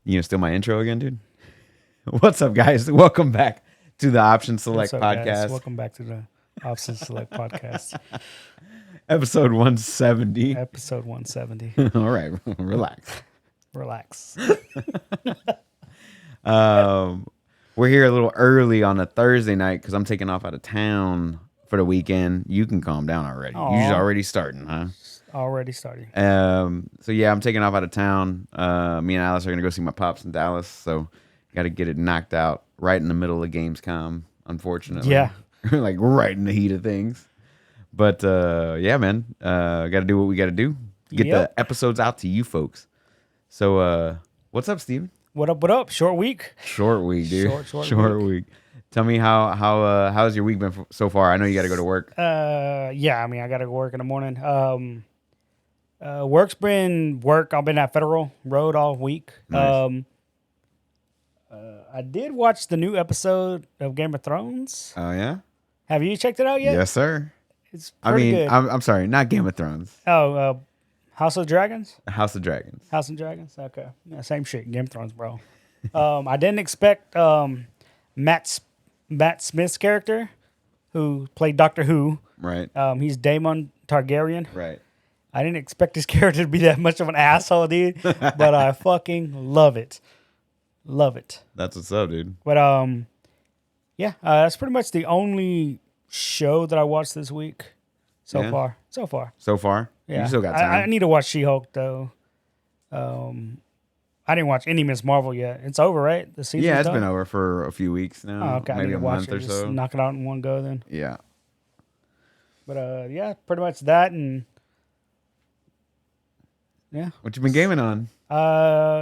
You gonna steal my intro again, dude? What's up, guys? Welcome back to the Option Select What's up, podcast. guys? Welcome back to the Option Select podcast, Episode 170. episode 170. All right, relax. Relax. We're here a little early on a Thursday night because I'm taking off out of town for the weekend. You can calm down already. Aw. You're already starting, huh? Already starting. So yeah, I'm taking off out of town. Me and Alice are gonna go see my pops in Dallas, so got to get it knocked out right in the middle of Gamescom. Unfortunately, Yeah. like right in the heat of things. But yeah, man, got to do what we got to do. Get Yep. the episodes out to you folks. So what's up, Steven? What up? What up? Short week. Short week, dude. Short week. Tell me how's your week been so far? I know you got to go to work. Yeah. I mean, I got to go work in the morning. Work's been work. I've been at Federal Road all week. Nice. I did watch the new episode of Game of Thrones. Oh yeah. Have you checked it out yet? Yes, sir. It's I pretty mean, good. I'm sorry, not Game of Thrones. Oh, House of Dragons. House of Dragons. House of Dragons. Okay, yeah, same shit. Game of Thrones, bro. I didn't expect Matt Smith's character, who played Doctor Who. Right. He's Daemon Targaryen. Right. I didn't expect his character to be that much of an asshole, dude. But I fucking love it. Love it. That's what's up, dude. But yeah, that's pretty much the only show that I watched this week so Yeah. far. So far. So far, Yeah. you still got I time. need to watch She-Hulk though. I didn't watch any Miss Marvel yet. It's over, right? The season's Yeah, it's done? been over for a few weeks now. Oh, okay. I need Maybe to a watch month it. or Just so. knock it out in one go then. Yeah. But yeah, pretty much that and yeah. What you been gaming on?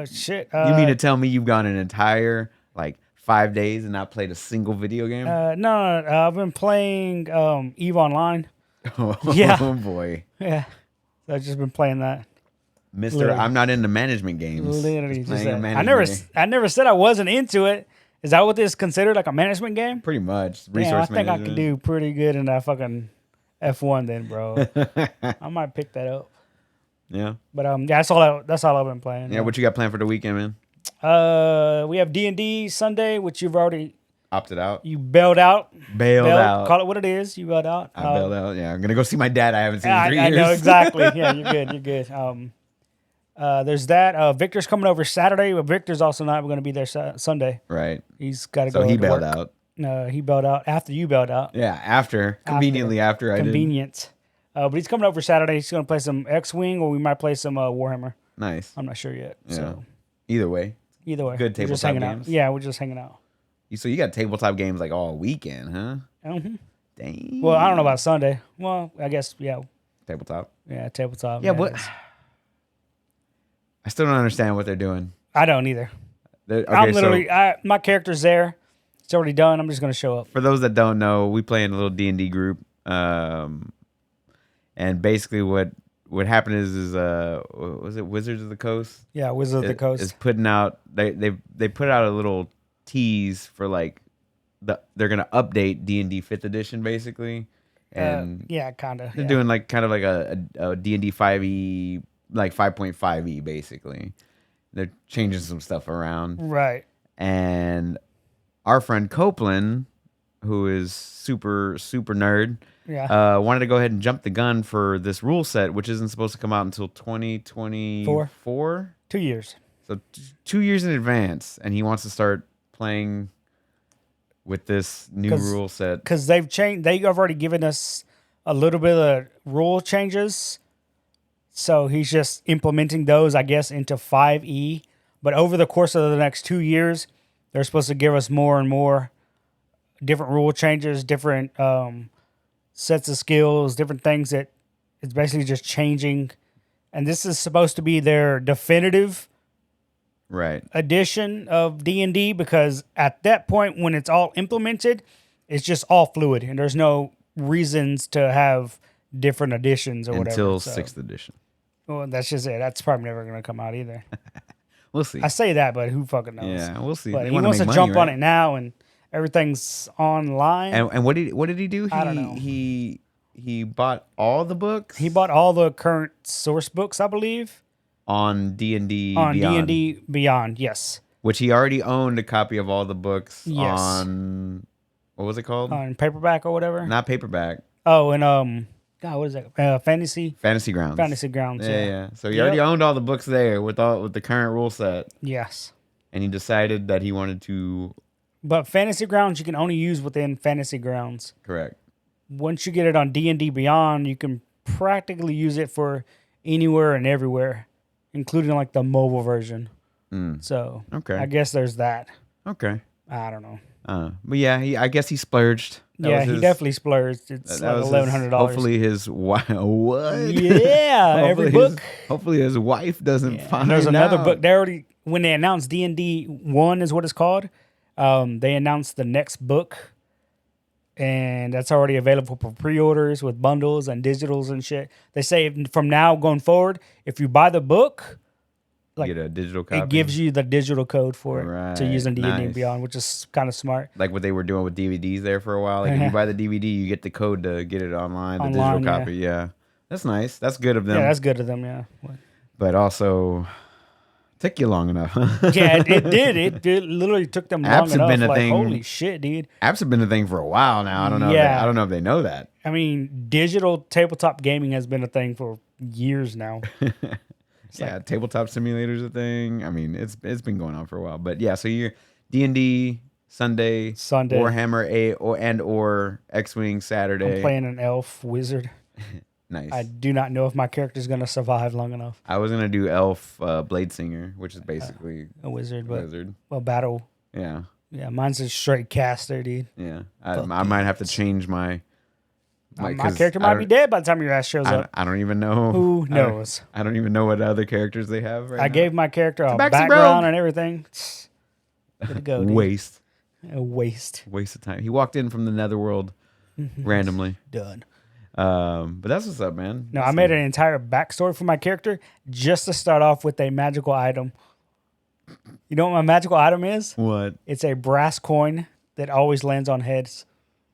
Shit. You mean to tell me you've gone an entire like 5 days and not played a single video game? No, I've been playing EVE Online. Oh, yeah. boy. Yeah. So I've just been playing that. Mister, Literally. I'm not into management games. Literally Just just playing a that. management game. I never said I wasn't into it. Is that what this is considered, like a management game? Pretty much. Yeah, Resource I think I management. could do pretty good in that fucking F1 then, bro. I might pick that up. Yeah. But yeah, that's all I've been playing. Yeah, what you got planned for the weekend, man? We have D&D Sunday, which you've already Opted out? you bailed out. Bailed out. Call it what it is. You bailed out. I bailed out. Yeah, I'm going to go see my dad I haven't seen in I 3 years. know exactly. Yeah, you're good. You're good. There's that. Victor's coming over Saturday, but Victor's also not going to be there Sunday. Right. He's got to So go. he to bailed work. out. No, he bailed out after you bailed out. Yeah, conveniently after I did. Convenient. But he's coming over Saturday. He's going to play some X-Wing, or we might play some Warhammer. Nice. I'm not sure yet. Yeah. So Either way. either way, Good we're just tabletop hanging games. out. Yeah, we're just hanging out. So you got tabletop games like all weekend, huh? Dang. Well, I don't know about Sunday. Well, I guess yeah, Tabletop. tabletop. Yeah, what? I still don't understand what they're doing. I don't either. Okay, I'm literally so my character's there. It's already done. I'm just gonna show up. for those that don't know, we play in a little D&D group. And basically what happened is was it Wizards of the Coast? Yeah, Wizard of the Coast. Is putting out they put out a little tease for like they're gonna update D&D 5th edition basically, and yeah, kind of. they're doing like kind of like a D&D 5e, like 5.5e basically. They're changing some stuff around, right. and our friend Copeland, who is super nerd, Yeah, wanted to go ahead and jump the gun for this rule set, which isn't supposed to come out until 2024. 2 years. So 2 years in advance, and he wants to start playing with this new rule set. Because they've changed. They have already given us a little bit of rule changes. So he's just implementing those, I guess, into 5e. But over the course of the next 2 years, they're supposed to give us more and more different rule changes, different sets of skills, different things that it's basically just changing. And this is supposed to be their definitive Right. edition of D&D, because at that point when it's all implemented, it's just all fluid and there's no reasons to have different editions or whatever. Until So, 6th edition. well, that's just it. That's probably never going to come out either. We'll see. I say that, but who fucking knows? Yeah, we'll see. But They he wanna wants make to money, jump on right? it now and everything's online. And what did he do? I don't know. He bought all the books. He bought all the current source books, I believe. on D&D on Beyond, D&D Beyond. Yes, which he already owned a copy of all the books Yes. on, what was it called? on paperback or whatever. Not paperback. Oh, and God, what is that? Fantasy Grounds. Fantasy Grounds. Yeah. So he Yep. already owned all the books there with the current rule set, Yes, and he decided that he wanted to but Fantasy Grounds you can only use within Fantasy Grounds. correct. Once you get it on D&D Beyond, you can practically use it for anywhere and everywhere, including like the mobile version. So Okay. I guess there's that. Okay. I don't know. But yeah, I guess he splurged. He definitely splurged. It's like $1,100. Hopefully his wife. What? Yeah, every book. Hopefully his wife doesn't find And there's another out. book. They already, when they announced D&D 1 is what it's called, they announced the next book. And that's already available for pre-orders with bundles and digitals and shit. They say from now going forward, if you buy the book, You get a digital copy. it gives you the digital code for it to Right, use in D&D nice. Beyond, which is kind of smart. Like what they were doing with DVDs there for a while. Like if you buy the DVD, you get the code to get it online, the digital copy. Yeah. That's nice. That's good of them. Yeah, that's good of them, yeah. But also, took you long enough. Yeah, it did. It literally took them long Apps have enough. been a Like, thing. holy shit, dude. Apps have been a thing for a while now. I don't know. Yeah. I don't know if they know that. I mean, digital tabletop gaming has been a thing for years now. Yeah, tabletop simulator's a thing. I mean, it's been going on for a while. But yeah, so you're D&D Sunday, Warhammer or X-Wing Saturday. I'm playing an elf wizard. Nice. I do not know if my character's going to survive long enough. I was gonna do elf Blade Singer, which is basically A wizard, a but wizard. a battle. Yeah, Yeah, mine's a straight caster, dude. yeah. I might have to change my My 'cause character I might don't- be dead by the time your ass shows up. I don't even know. Who knows? I don't even know what other characters they have right now. I gave my character a Tabaxi background Rogue. and everything. Good to go, dude. Waste A waste. of time. He walked in from the netherworld randomly. Done. But that's what's up, man. No, I made an entire backstory for my character just to start off with a magical item. You know what my magical item is? What? It's a brass coin that always lands on heads.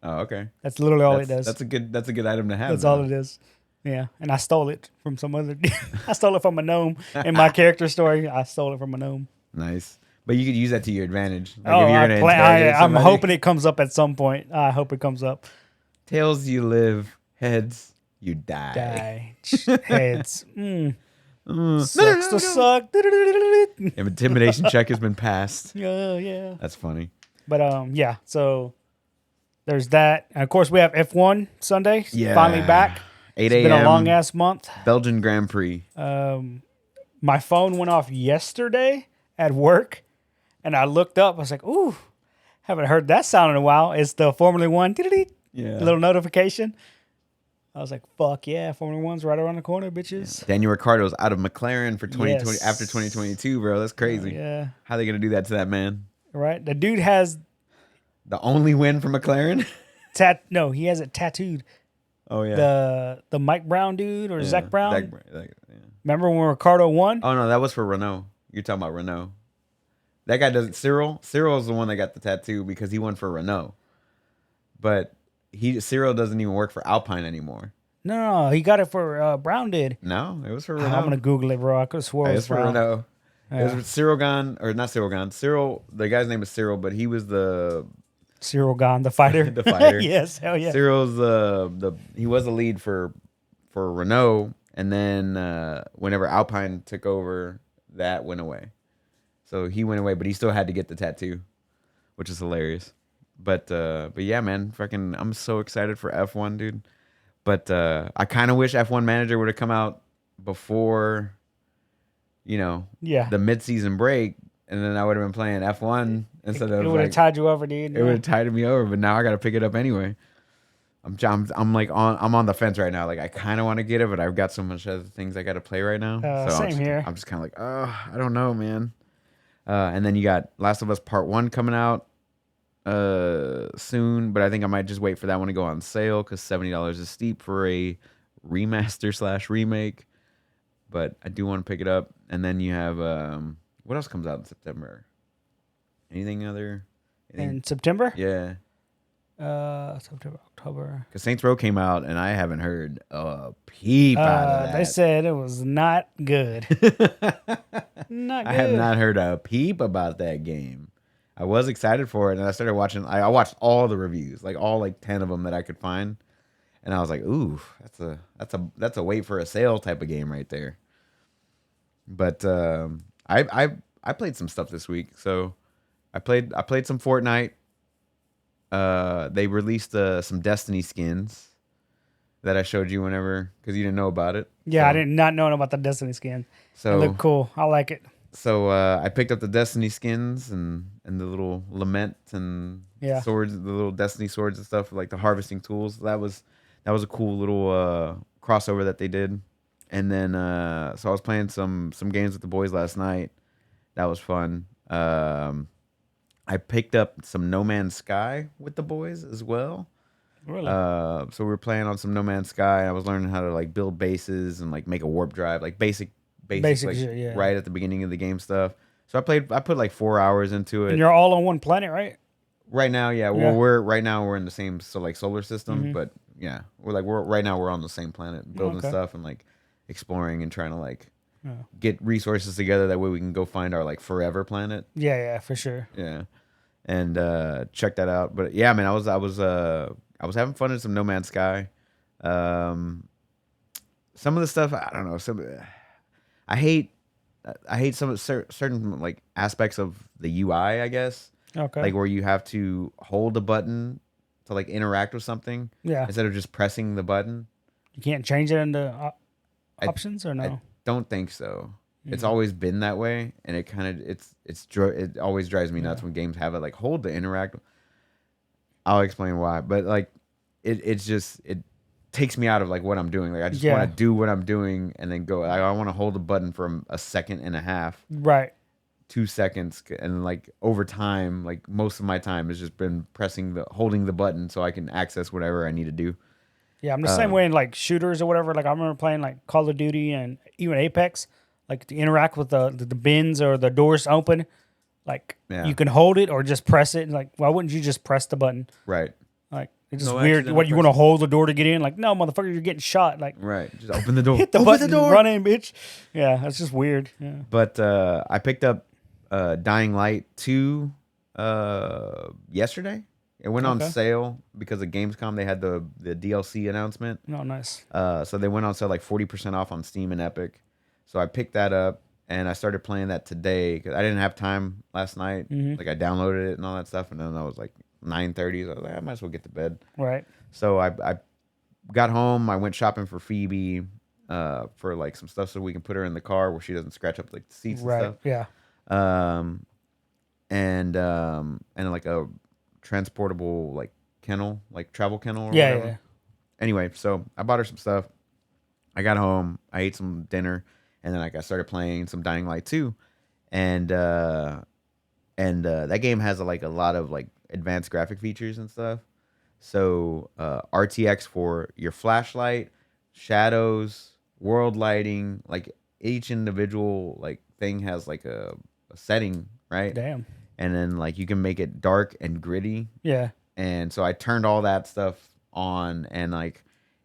Oh, okay. That's literally all it does. That's a good item to have. That's though. all it is. Yeah, and I stole it from some other. I stole it from a gnome in my character story. I stole it from a gnome. Nice. But you could use that to your advantage. Like Oh, if you're gonna interrogate I'm somebody. hoping it comes up at some point. I hope it comes up. Tails, you live. Heads, you die. Heads. Sucks to suck. Intimidation check has been passed. Yeah. That's funny. But yeah. So there's that. And of course, we have F1 Sunday. Yeah. Finally back. 8 It's been a a.m. long ass month. Belgian Grand Prix. My phone went off yesterday at work, and I looked up. I was like, "Ooh, haven't heard that sound in a while." It's the Formula One Yeah. little notification. I was like, "Fuck yeah, Formula One's right around the corner, bitches." Daniel Ricciardo's out of McLaren for 2020 Yes. after 2022, bro. That's crazy. Yeah, How they gonna do that to that man? right. The dude has The only win for McLaren? No, he has it tattooed. Oh yeah. The Mike Brown dude or Zach Brown. Yeah. Remember when Ricardo won? Oh no, that was for Renault. You're talking about Renault. That guy doesn't. Cyril is the one that got the tattoo because he won for Renault. But Cyril doesn't even work for Alpine anymore. No, he got it for Brown did. No, it was for Renault. I'm gonna Google it, bro. I could have swore it It was was for Brown. Renault. Yeah. It was Cyril Gahn, or not Cyril Gahn. Cyril, the guy's name is Cyril, but he was the Cyril Gahn, the fighter. The fighter. Yes, hell yeah. Cyril's he was the lead for Renault, and then whenever Alpine took over, that went away. So he went away, but he still had to get the tattoo, which is hilarious. But yeah, man, fucking, I'm so excited for F1, dude. But I kind of wish F1 Manager would have come out before, the mid-season break, and then I would have been playing F1 instead of. It would have tied you over, dude. It would have tied me over, but now I got to pick it up anyway. I'm like on the fence right now. Like I kind of want to get it, but I've got so much other things I got to play right now. Same here. I'm just kind of like, I don't know, man. And then you got Last of Us Part 1 coming out soon, but I think I might just wait for that one to go on sale because $70 is steep for a remaster / remake. But I do want to pick it up. And then you have what else comes out in September? Anything other? In September? Yeah. September, October. Because Saints Row came out, and I haven't heard a peep out of that. They said it was not good. Not I have good. not heard a peep about that game. I was excited for it, and I started watching. I watched all the reviews, like all 10 of them that I could find, and I was like, "Ooh, that's a wait for a sale type of game right there." But I played some stuff this week, so I played some Fortnite. They released some Destiny skins that I showed you whenever because you didn't know about it. Yeah, So, I did not know about the Destiny skin. So It looked cool. I like it. So I picked up the Destiny skins and the little lament and swords, the little Destiny swords and stuff, like the harvesting tools. That was a cool little crossover that they did. And then so I was playing some games with the boys last night. That was fun. I picked up some No Man's Sky with the boys as well. Really? So we were playing on some No Man's Sky. I was learning how to build bases and make a warp drive, basic shit, yeah. right at the beginning of the game stuff. So I put 4 hours into it. And you're all on one planet, right? Right now, yeah. Well, we're in the same solar system, but yeah, we're right now we're on the same planet building stuff and exploring and trying to get resources together. That way we can go find our forever planet. Yeah, for sure. Yeah, and check that out. But yeah, man, I was having fun in some No Man's Sky. Some of the stuff I don't know. I hate some certain aspects of the UI, I guess. Okay. Where you have to hold a button to interact with something. Yeah. Instead of just pressing the button. You can't change it into options or no? I don't think so. It's always been that way, and it always drives me nuts when games have it hold to interact. I'll explain why, but it takes me out of what I'm doing. I just want to do what I'm doing and then go. I want to hold the button for a second and a half. Right. 2 seconds, and over time, most of my time has just been holding the button so I can access whatever I need to do. Yeah, I'm the same way in shooters or whatever. I remember playing Call of Duty and even Apex, to interact with the bins or the doors open. You can hold it or just press it. And why wouldn't you just press the button? Right. It's just weird. What, you want to hold the door to get in? No, motherfucker, you're getting shot. Right. Just open the door. Hit the button, run in, bitch. Yeah, that's just weird. Yeah. But I picked up Dying Light 2 yesterday. It went on sale because of Gamescom. They had the DLC announcement. Oh, nice. So they went on sale 40% off on Steam and Epic. So I picked that up and I started playing that today because I didn't have time last night. I downloaded it and all that stuff, and then I was 9:30. So I was I might as well get to bed. Right. So I got home. I went shopping for Phoebe for some stuff so we can put her in the car where she doesn't scratch up the seats and stuff. Yeah. And a transportable kennel, travel kennel or whatever. Yeah. Anyway, so I bought her some stuff. I got home, I ate some dinner, and then I started playing some Dying Light 2. And that game has a lot of advanced graphic features and stuff. So RTX for your flashlight, shadows, world lighting, each individual thing has a setting, right? Damn. And then you can make it dark and gritty. Yeah. And so I turned all that stuff on, and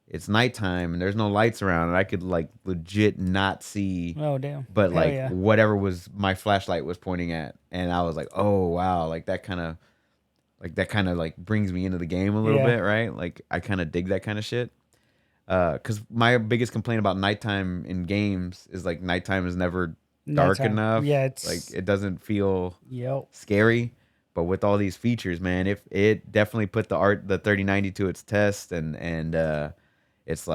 it's nighttime and there's no lights around, and I could legit not see. Oh damn. But whatever was my flashlight was pointing at, and I was oh wow, that kind of brings me into the game a little bit, right? I kind of dig that kind of shit. Because my biggest complaint about nighttime in games is nighttime is never dark enough. Yeah, it's it doesn't feel scary. But with all these features, man, if it definitely put the 3090 to its test, and it's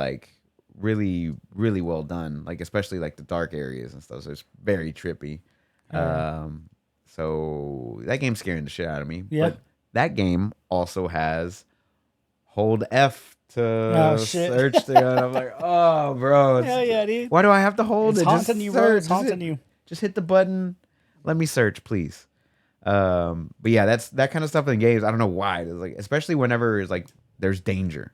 really, really well done. Especially the dark areas and stuff. So it's very trippy. So that game's scaring the shit out of me. Yeah. But that game also has hold F to search the gun. I'm oh, bro. Hell yeah, dude. Why do I have to hold it's it? Haunting Just you, search. bro. It's haunting you. Just hit the button. Let me search, please. But yeah, that's that kind of stuff in games. I don't know why. It's especially whenever there's danger.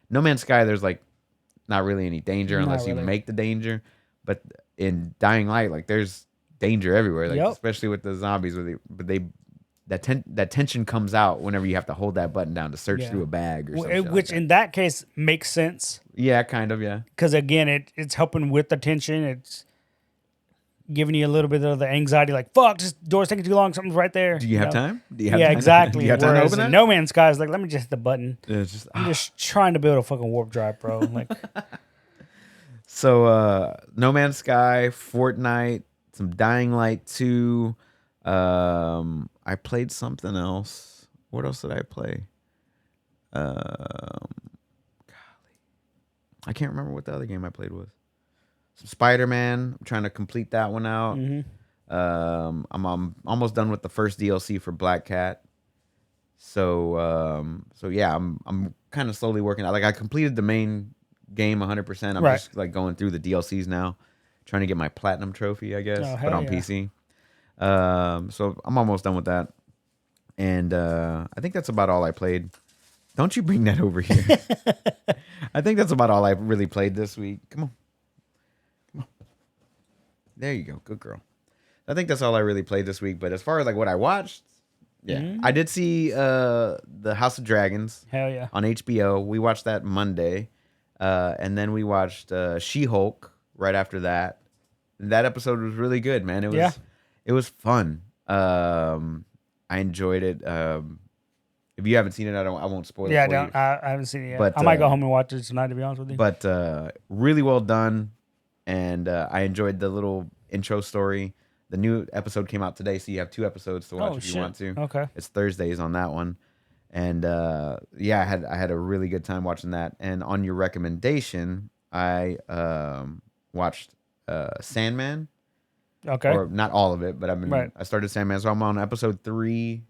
No Man's Sky, there's not really any danger unless you make the danger. But in Dying Light, there's danger everywhere. Especially with the zombies, but they that tension comes out whenever you have to hold that button down to search Yeah. through a bag or something. Which in that case makes sense Yeah, kind of. Yeah. because again, it's helping with the tension. It's giving you a little bit of the anxiety, like fuck, this door's taking too long. Something's right there. Do you have time? Do you have Yeah, time? exactly. Do you have time to Whereas open in that? No Man's Sky is like, let me just hit the button. It's just, I'm just trying to build a fucking warp drive, bro. Like, So No Man's Sky, Fortnite, some Dying Light 2. I played something else. What else did I play? I can't remember what the other game I played was. Some Spider-Man. I'm trying to complete that one out. I'm almost done with the first DLC for Black Cat. So yeah, I'm kind of slowly working out. Like I completed the main game 100%. I'm just like going through the DLCs now, trying to get my platinum trophy, I guess, but on PC. So I'm almost done with that, and I think that's about all I played. Don't you bring that over here? I think that's about all I really played this week. Come on. There you go, good girl. I think that's all I really played this week. But as far as like what I watched, yeah, I did see the House of Dragons. Hell yeah. On HBO. We watched that Monday. And then we watched She-Hulk right after that. And that episode was really good, man. It was fun. I enjoyed it. If you haven't seen it, I won't spoil it for you. I haven't seen it yet. But, I might go home and watch it tonight, to be honest with you. But really well done. And I enjoyed the little intro story. The new episode came out today, so you have 2 episodes to watch if you want to. Okay. It's Thursdays on that one. And yeah, I had a really good time watching that. And on your recommendation, I watched Sandman. Okay. Or not all of it, but I started Sandman, so I'm on episode 3,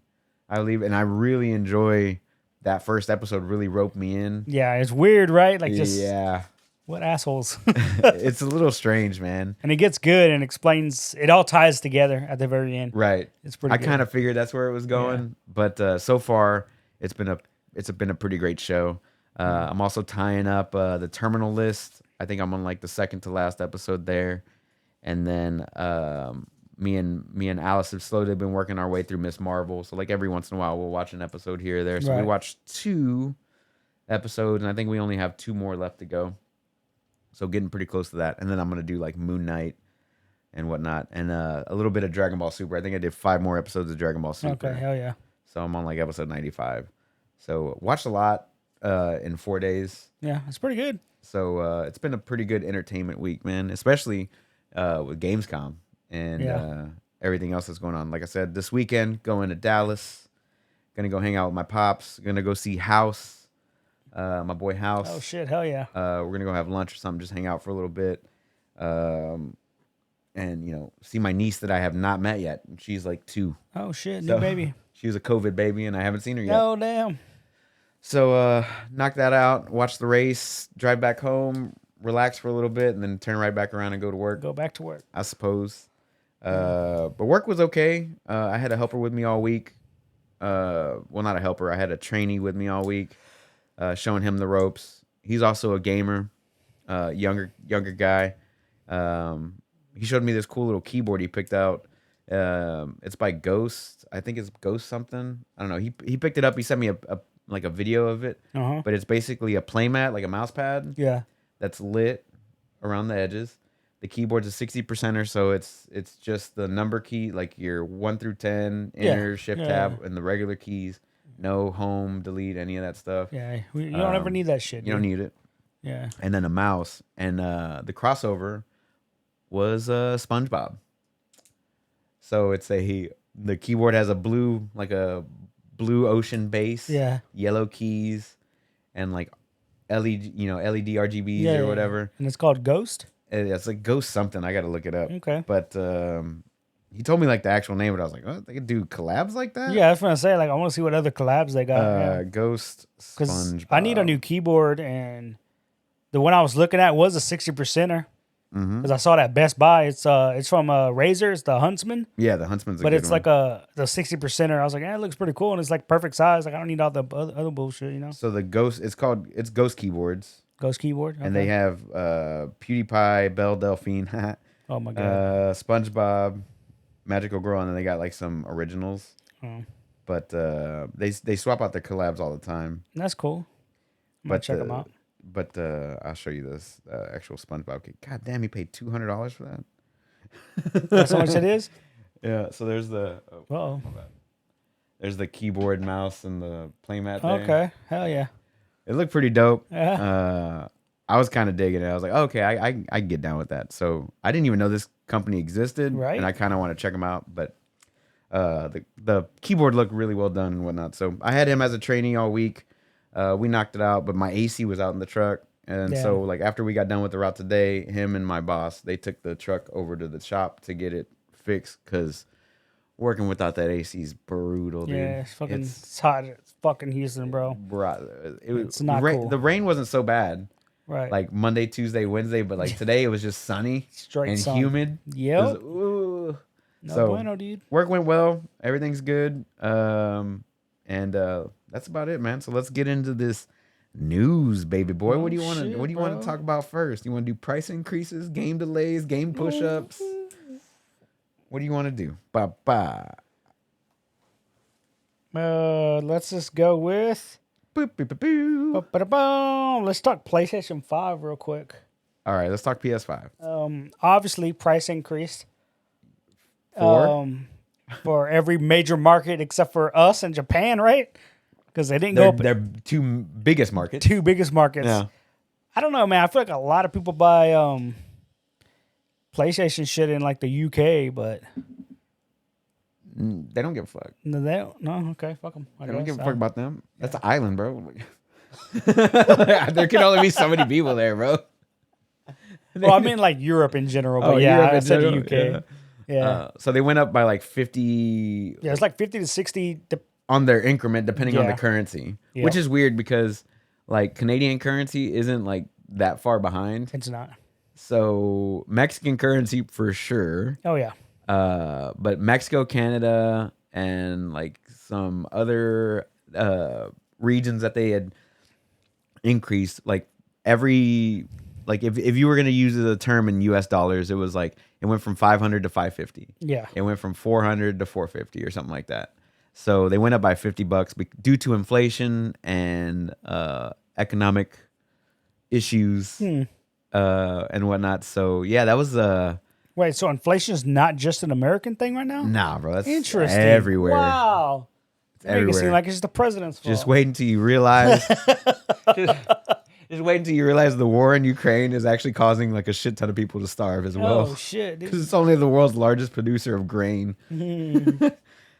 I believe, and I really enjoy that first episode. Really roped me in. Yeah, it's weird, right? Like just yeah. What assholes? It's a little strange, man. And it gets good and explains. It all ties together at the very end. Right. It's pretty. I kind of figured that's where it was going, but so far it's been a pretty great show. I'm also tying up the Terminal List. I think I'm on like the second to last episode there, and then me and Alice have slowly been working our way through Miss Marvel. So like every once in a while we'll watch an episode here or there. So we watched 2 episodes, and I think we only have 2 more left to go. So getting pretty close to that, and then I'm gonna do like Moon Knight and whatnot, and a little bit of Dragon Ball Super. I think I did 5 more episodes of Dragon Ball Super. Okay, hell yeah. So I'm on like episode 95. So watched a lot in 4 days. Yeah, it's pretty good. So it's been a pretty good entertainment week, man. Especially with Gamescom and everything else that's going on. Like I said, this weekend going to Dallas, gonna go hang out with my pops. Gonna go see House. My boy House. Oh shit, hell yeah. We're gonna go have lunch or something, just hang out for a little bit, and see my niece that I have not met yet. She's like 2. Oh shit, new baby. She was a COVID baby, and I haven't seen her yet. Oh damn. So knock that out, watch the race, drive back home, relax for a little bit, and then turn right back around and go to work. Go back to work, I suppose. But work was okay. I had a helper with me all week. Well, not a helper. I had a trainee with me all week. Showing him the ropes. He's also a gamer, younger guy. He showed me this cool little keyboard he picked out. It's by Ghost. I think it's Ghost something. I don't know. He picked it up. He sent me a video of it. But it's basically a playmat, like a mouse pad. Yeah. That's lit around the edges. The keyboard's a 60%, so it's just the number key, like your 1 through 10, enter, shift tab, and the regular keys. No home, delete, any of that stuff. Yeah, you don't ever need that shit. You don't need it. Yeah. And then a mouse. And the crossover was SpongeBob. So the keyboard has a blue ocean base. Yeah. Yellow keys, and like LED, LED RGBs or whatever. And it's called Ghost? It's like Ghost something. I got to look it up. Okay. But he told me like the actual name, but I was like, oh, they could do collabs like that? Yeah, I was going to say, like, I want to see what other collabs they got. Ghost SpongeBob. I need a new keyboard, and the one I was looking at was a 60%er. Because I saw that at Best Buy. It's from Razer. It's the Huntsman. Yeah, the Huntsman's a but good it's one. like the 60%er. I was like, it looks pretty cool, and it's like perfect size. Like I don't need all the other bullshit, So the Ghost, it's Ghost Keyboards. Ghost keyboard, okay. And they have PewDiePie, Belle Delphine, oh my god, SpongeBob, Magical Girl, and then they got like some originals. Oh. but they swap out their collabs all the time. That's cool. I'm gonna But check them out. But I'll show you this actual SpongeBob kit. God damn, he paid $200 for that. That's how much it is. Yeah. So there's the Oh, my bad. There's the keyboard, mouse, and the playmat there. okay. Hell yeah. It looked pretty dope. Yeah. I was kind of digging it. I was like, okay, I can get down with that. So I didn't even know this company existed, Right. and I kind of want to check them out. But the keyboard looked really well done and whatnot. So I had him as a trainee all week. We knocked it out, but my AC was out in the truck, and Yeah. so like after we got done with the route today, him and my boss they took the truck over to the shop to get it fixed because working without that AC is brutal, dude. Yeah, it's hot. It's fucking Houston, bro. It's not cool. The rain wasn't so bad. Right. Like Monday, Tuesday, Wednesday, but like today it was just sunny Straight and sun. humid. Yep. Ooh. No So bueno, dude. work went well. Everything's good. And that's about it, man. So let's get into this news, baby boy. What do you want to? shit, What do you want bro. to talk about first? You want to do price increases, game delays, game push-ups? What do you want to do? Ba. Let's just go with. Boop, boop, boop, boop. Ba-ba-da-boom. Let's talk PlayStation 5 real quick. All right, let's talk PS5. Obviously, price increased For for every major market except for us and Japan, right? Because they didn't go up their two biggest markets. two biggest markets. Yeah. I don't know, man. I feel like a lot of people buy PlayStation shit in like the UK, but They don't give a fuck. no, they don't. No, okay, fuck them. They don't give a fuck about them. That's an island, bro. There can only be so many people there, bro. Well, I mean like Europe in general, but yeah, Europe I in said general, UK. Yeah, So they went up by like 50 yeah, it's like 50 to 60. on their increment, depending on the Yeah. currency, Yep. which is weird because like Canadian currency isn't like that far behind. It's not. So Mexican currency for sure. Oh yeah, But Mexico, Canada, and like some other regions that they had increased, like every like if you were gonna use the term in US dollars, it was like it went from 500 to 550. yeah. It went from 400 to 450 or something like that. So they went up by $50 due to inflation and economic issues and whatnot. So yeah, that was Wait, so inflation is not just an American thing right now? nah, bro. That's Interesting. everywhere. Wow. It's Make it seem everywhere. like it's the president's fault. Just wait until you realize. just wait until you realize the war in Ukraine is actually causing like a shit ton of people to starve as well. Oh shit, dude. Because it's only the world's largest producer of grain.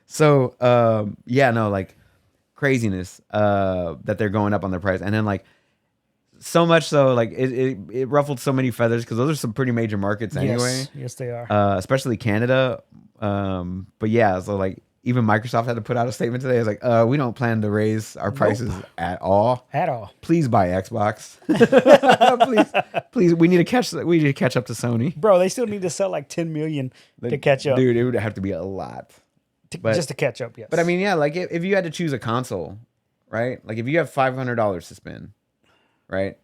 So yeah, no, like craziness that they're going up on their price, and then like so much so like it ruffled so many feathers because those are some pretty major markets anyway. Yes, they are. Especially Canada. But yeah, so like even Microsoft had to put out a statement today. It's like, we don't plan to raise our prices at all. At all. Please buy Xbox. please. We need to catch up to Sony. Bro, they still need to sell like 10 million to catch up. Dude, it would have to be a lot. Just to catch up, yes. But I mean, yeah, like if you had to choose a console, right? Like if you have $500 to spend, right?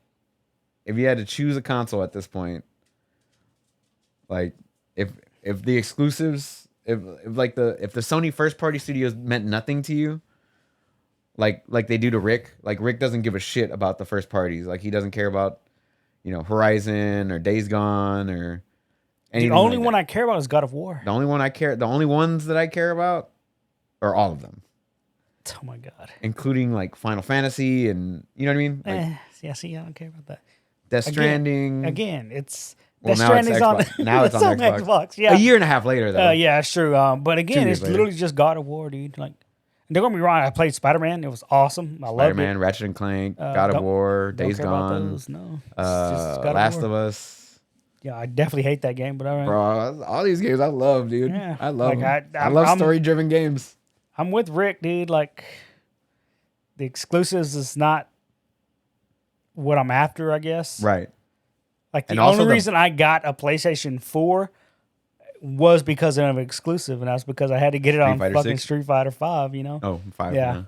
If you had to choose a console at this point, like if the exclusives, if the Sony first party studios meant nothing to you, like they do to Rick, like Rick doesn't give a shit about the first parties. Like he doesn't care about, Horizon or Days Gone or anything. The only like one that. I care about is God of War. The only ones that I care about are all of them, Oh my God. including like Final Fantasy and you know what I mean? Like Yeah, see, I don't care about that. Death Stranding. Again, it's Well, Death now it's Stranding's on. Xbox. Now it's on Xbox. Yeah. A year and a half later though. Yeah, it's true. But again, 2 years it's later. literally just God of War, dude. Like, don't get me wrong. I played Spider-Man. It was awesome. I loved Spider-Man, it. Ratchet and Clank, God of don't- War, Don't Days care about Gone, those, no. It's just God Last War. of Us. Yeah, I definitely hate that game, but all right. Bro, all these games I love, dude. Yeah. I love Like, them. I love story-driven games. I'm with Rick, dude. Like, the exclusives is not what I'm after, I guess. Right. Like, the And also only the- reason I got a PlayStation 4 was because of an exclusive, and that's because I had to get it on Fighter fucking 6? Street Fighter 5, Oh, 5. Yeah. Yeah.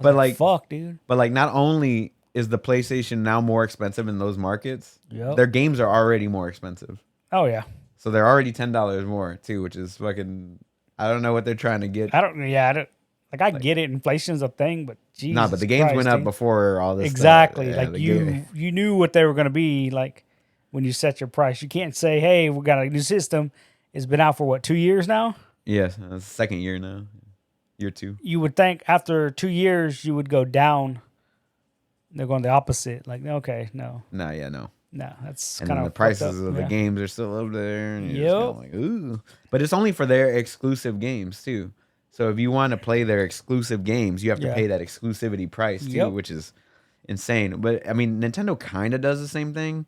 But like, fuck, dude. not only is the PlayStation now more expensive in those markets, Yep. their games are already more expensive. Oh, yeah. So they're already $10 more too, which is fucking. I don't know what they're trying to get. I don't. Like I get it, inflation's a thing, but Jesus Nah, but the games Christ, went up dude. before all this. Exactly. Stuff. Yeah, Like you knew what they were going to be like when you set your price. You can't say, "Hey, we got a new system. It's been out for what 2 years now." Yes, it's the second year now. Year 2. You would think after 2 years you would go down. They're going the opposite. Like, okay, no, Nah, yeah, no. that's And kind then of the prices up. of the games are still up there. And you're Yep. just kinda like, ooh. But it's only for their exclusive games, too. So if you want to play their exclusive games, you have to Yeah. pay that exclusivity price, too, Yep. which is insane. But, I mean, Nintendo kind of does the same thing,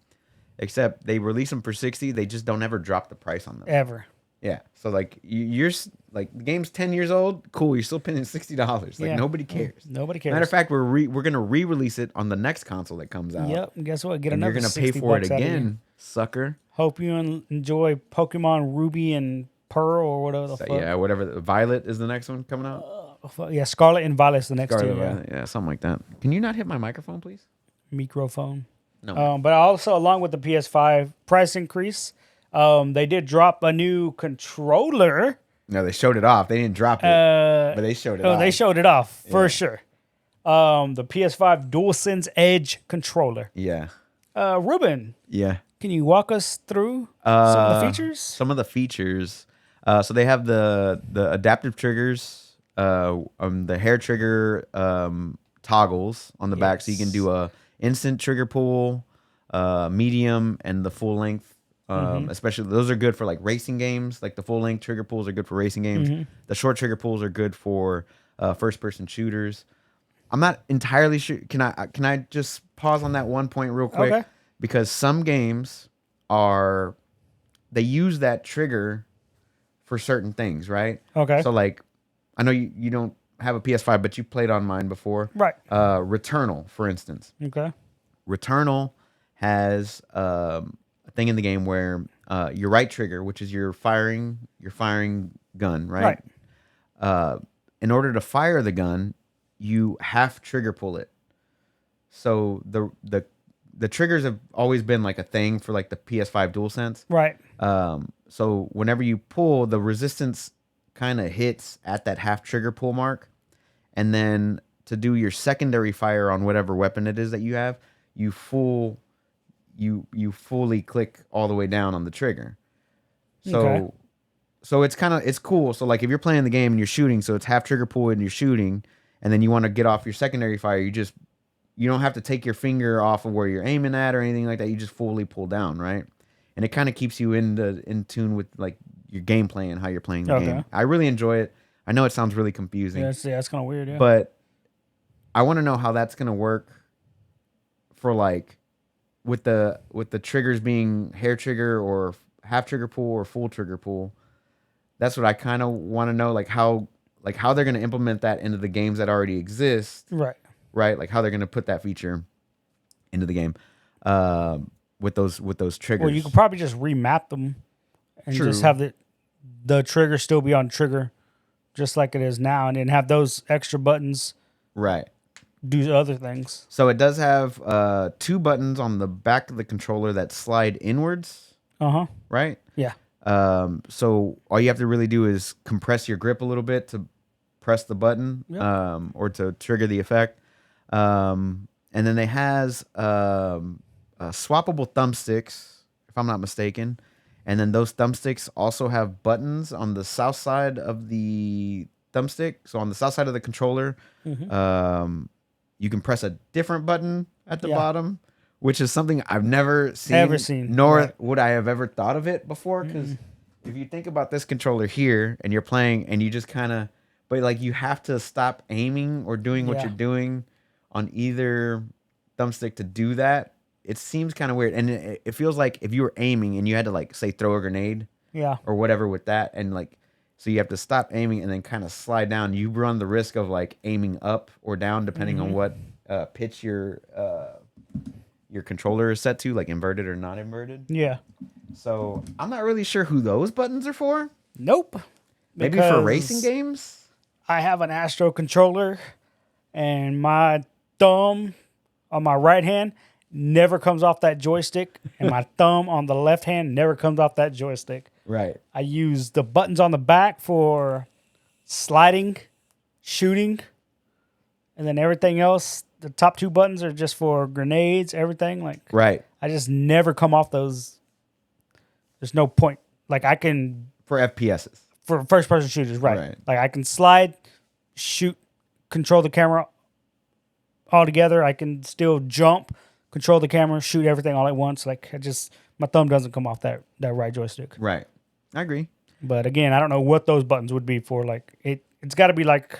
except they release them for 60. They just don't ever drop the price on them. Ever. Yeah. So, like, you're like, the game's 10 years old. Cool. You're still paying $60. Like, Yeah. nobody cares. Nobody cares. Matter of fact, we're going to re-release it on the next console that comes out. Yep. And guess what? Get And another you're going to pay $60 for it out of you. again, sucker. Hope you enjoy Pokemon Ruby and Pearl or whatever the So, fuck. yeah, whatever. Violet is the next one coming out. Yeah, Scarlet and Violet's the next Scarlet two. Yeah. Violet. Yeah, something like that. Can you not hit my microphone, please? Microphone. No. But also, along with the PS5 price increase, they did drop a new controller. No, they showed it off. They didn't drop it, but they showed it off. They showed it off for sure. The PS5 DualSense Edge controller. Yeah. Ruben, Yeah. can you walk us through some of the features? Some of the features. So they have the adaptive triggers, the hair trigger toggles on the back, so you can do a instant trigger pull, medium, and the full length. Especially those are good for like racing games. Like the full length trigger pulls are good for racing games. The short trigger pulls are good for first person shooters. I'm not entirely sure. Can I just pause on that one point real quick? Okay. Because some games they use that trigger for certain things, right? Okay. So like, I know you don't have a PS5, but you played on mine before. Right. Returnal, for instance. Okay. Returnal has a thing in the game where your right trigger, which is your firing gun, right? In order to fire the gun, you half trigger pull it. So the triggers have always been like a thing for like the PS5 DualSense. Right. So whenever you pull, the resistance kind of hits at that half trigger pull mark, and then to do your secondary fire on whatever weapon it is that you have, you fully click all the way down on the trigger. So it's cool. So like if you're playing the game and you're shooting, so it's half trigger pull and you're shooting, and then you want to get off your secondary fire, you don't have to take your finger off of where you're aiming at or anything like that. You just fully pull down, right? And it kind of keeps you in tune with like your gameplay and how you're playing the game. I really enjoy it. I know it sounds really confusing. Yeah, that's kind of weird. Yeah. But I want to know how that's gonna work for like with the triggers being hair trigger or half trigger pull or full trigger pull. That's what I kind of want to know, like how they're gonna implement that into the games that already exist. Right, like how they're gonna put that feature into the game with those triggers. Well, you could probably just remap them and just have the trigger still be on trigger, just like it is now, and then have those extra buttons. Right. Do other things. So it does have 2 buttons on the back of the controller that slide inwards. Right. Yeah. So all you have to really do is compress your grip a little bit to press the button, or to trigger the effect. And then they has swappable thumbsticks, if I'm not mistaken. And then those thumbsticks also have buttons on the south side of the thumbstick. So on the south side of the controller, you can press a different button at the bottom, which is something I've never seen. Nor would I have ever thought of it before. Because if you think about this controller here and you're playing and you just kind of, but like you have to stop aiming or doing what you're doing on either thumbstick to do that. It seems kind of weird. And it feels like if you were aiming and you had to like say throw a grenade or whatever with that. And like, so you have to stop aiming and then kind of slide down. You run the risk of like aiming up or down depending on what pitch your controller is set to, like inverted or not inverted. Yeah. So I'm not really sure who those buttons are for. Nope. Maybe for racing games? I have an Astro controller and my thumb on my right hand never comes off that joystick and my thumb on the left hand never comes off that joystick. Right. I use the buttons on the back for sliding shooting, and then everything else. The top 2 buttons are just for grenades. Everything like Right. I just never come off those. There's no point. Like I can For FPSs. for first person shooters, right? Right. Like I can slide, shoot, control the camera all together. I can still jump, control the camera, shoot everything all at once. Like my thumb doesn't come off that right joystick. Right. I agree. But again, I don't know what those buttons would be for. Like it's got to be like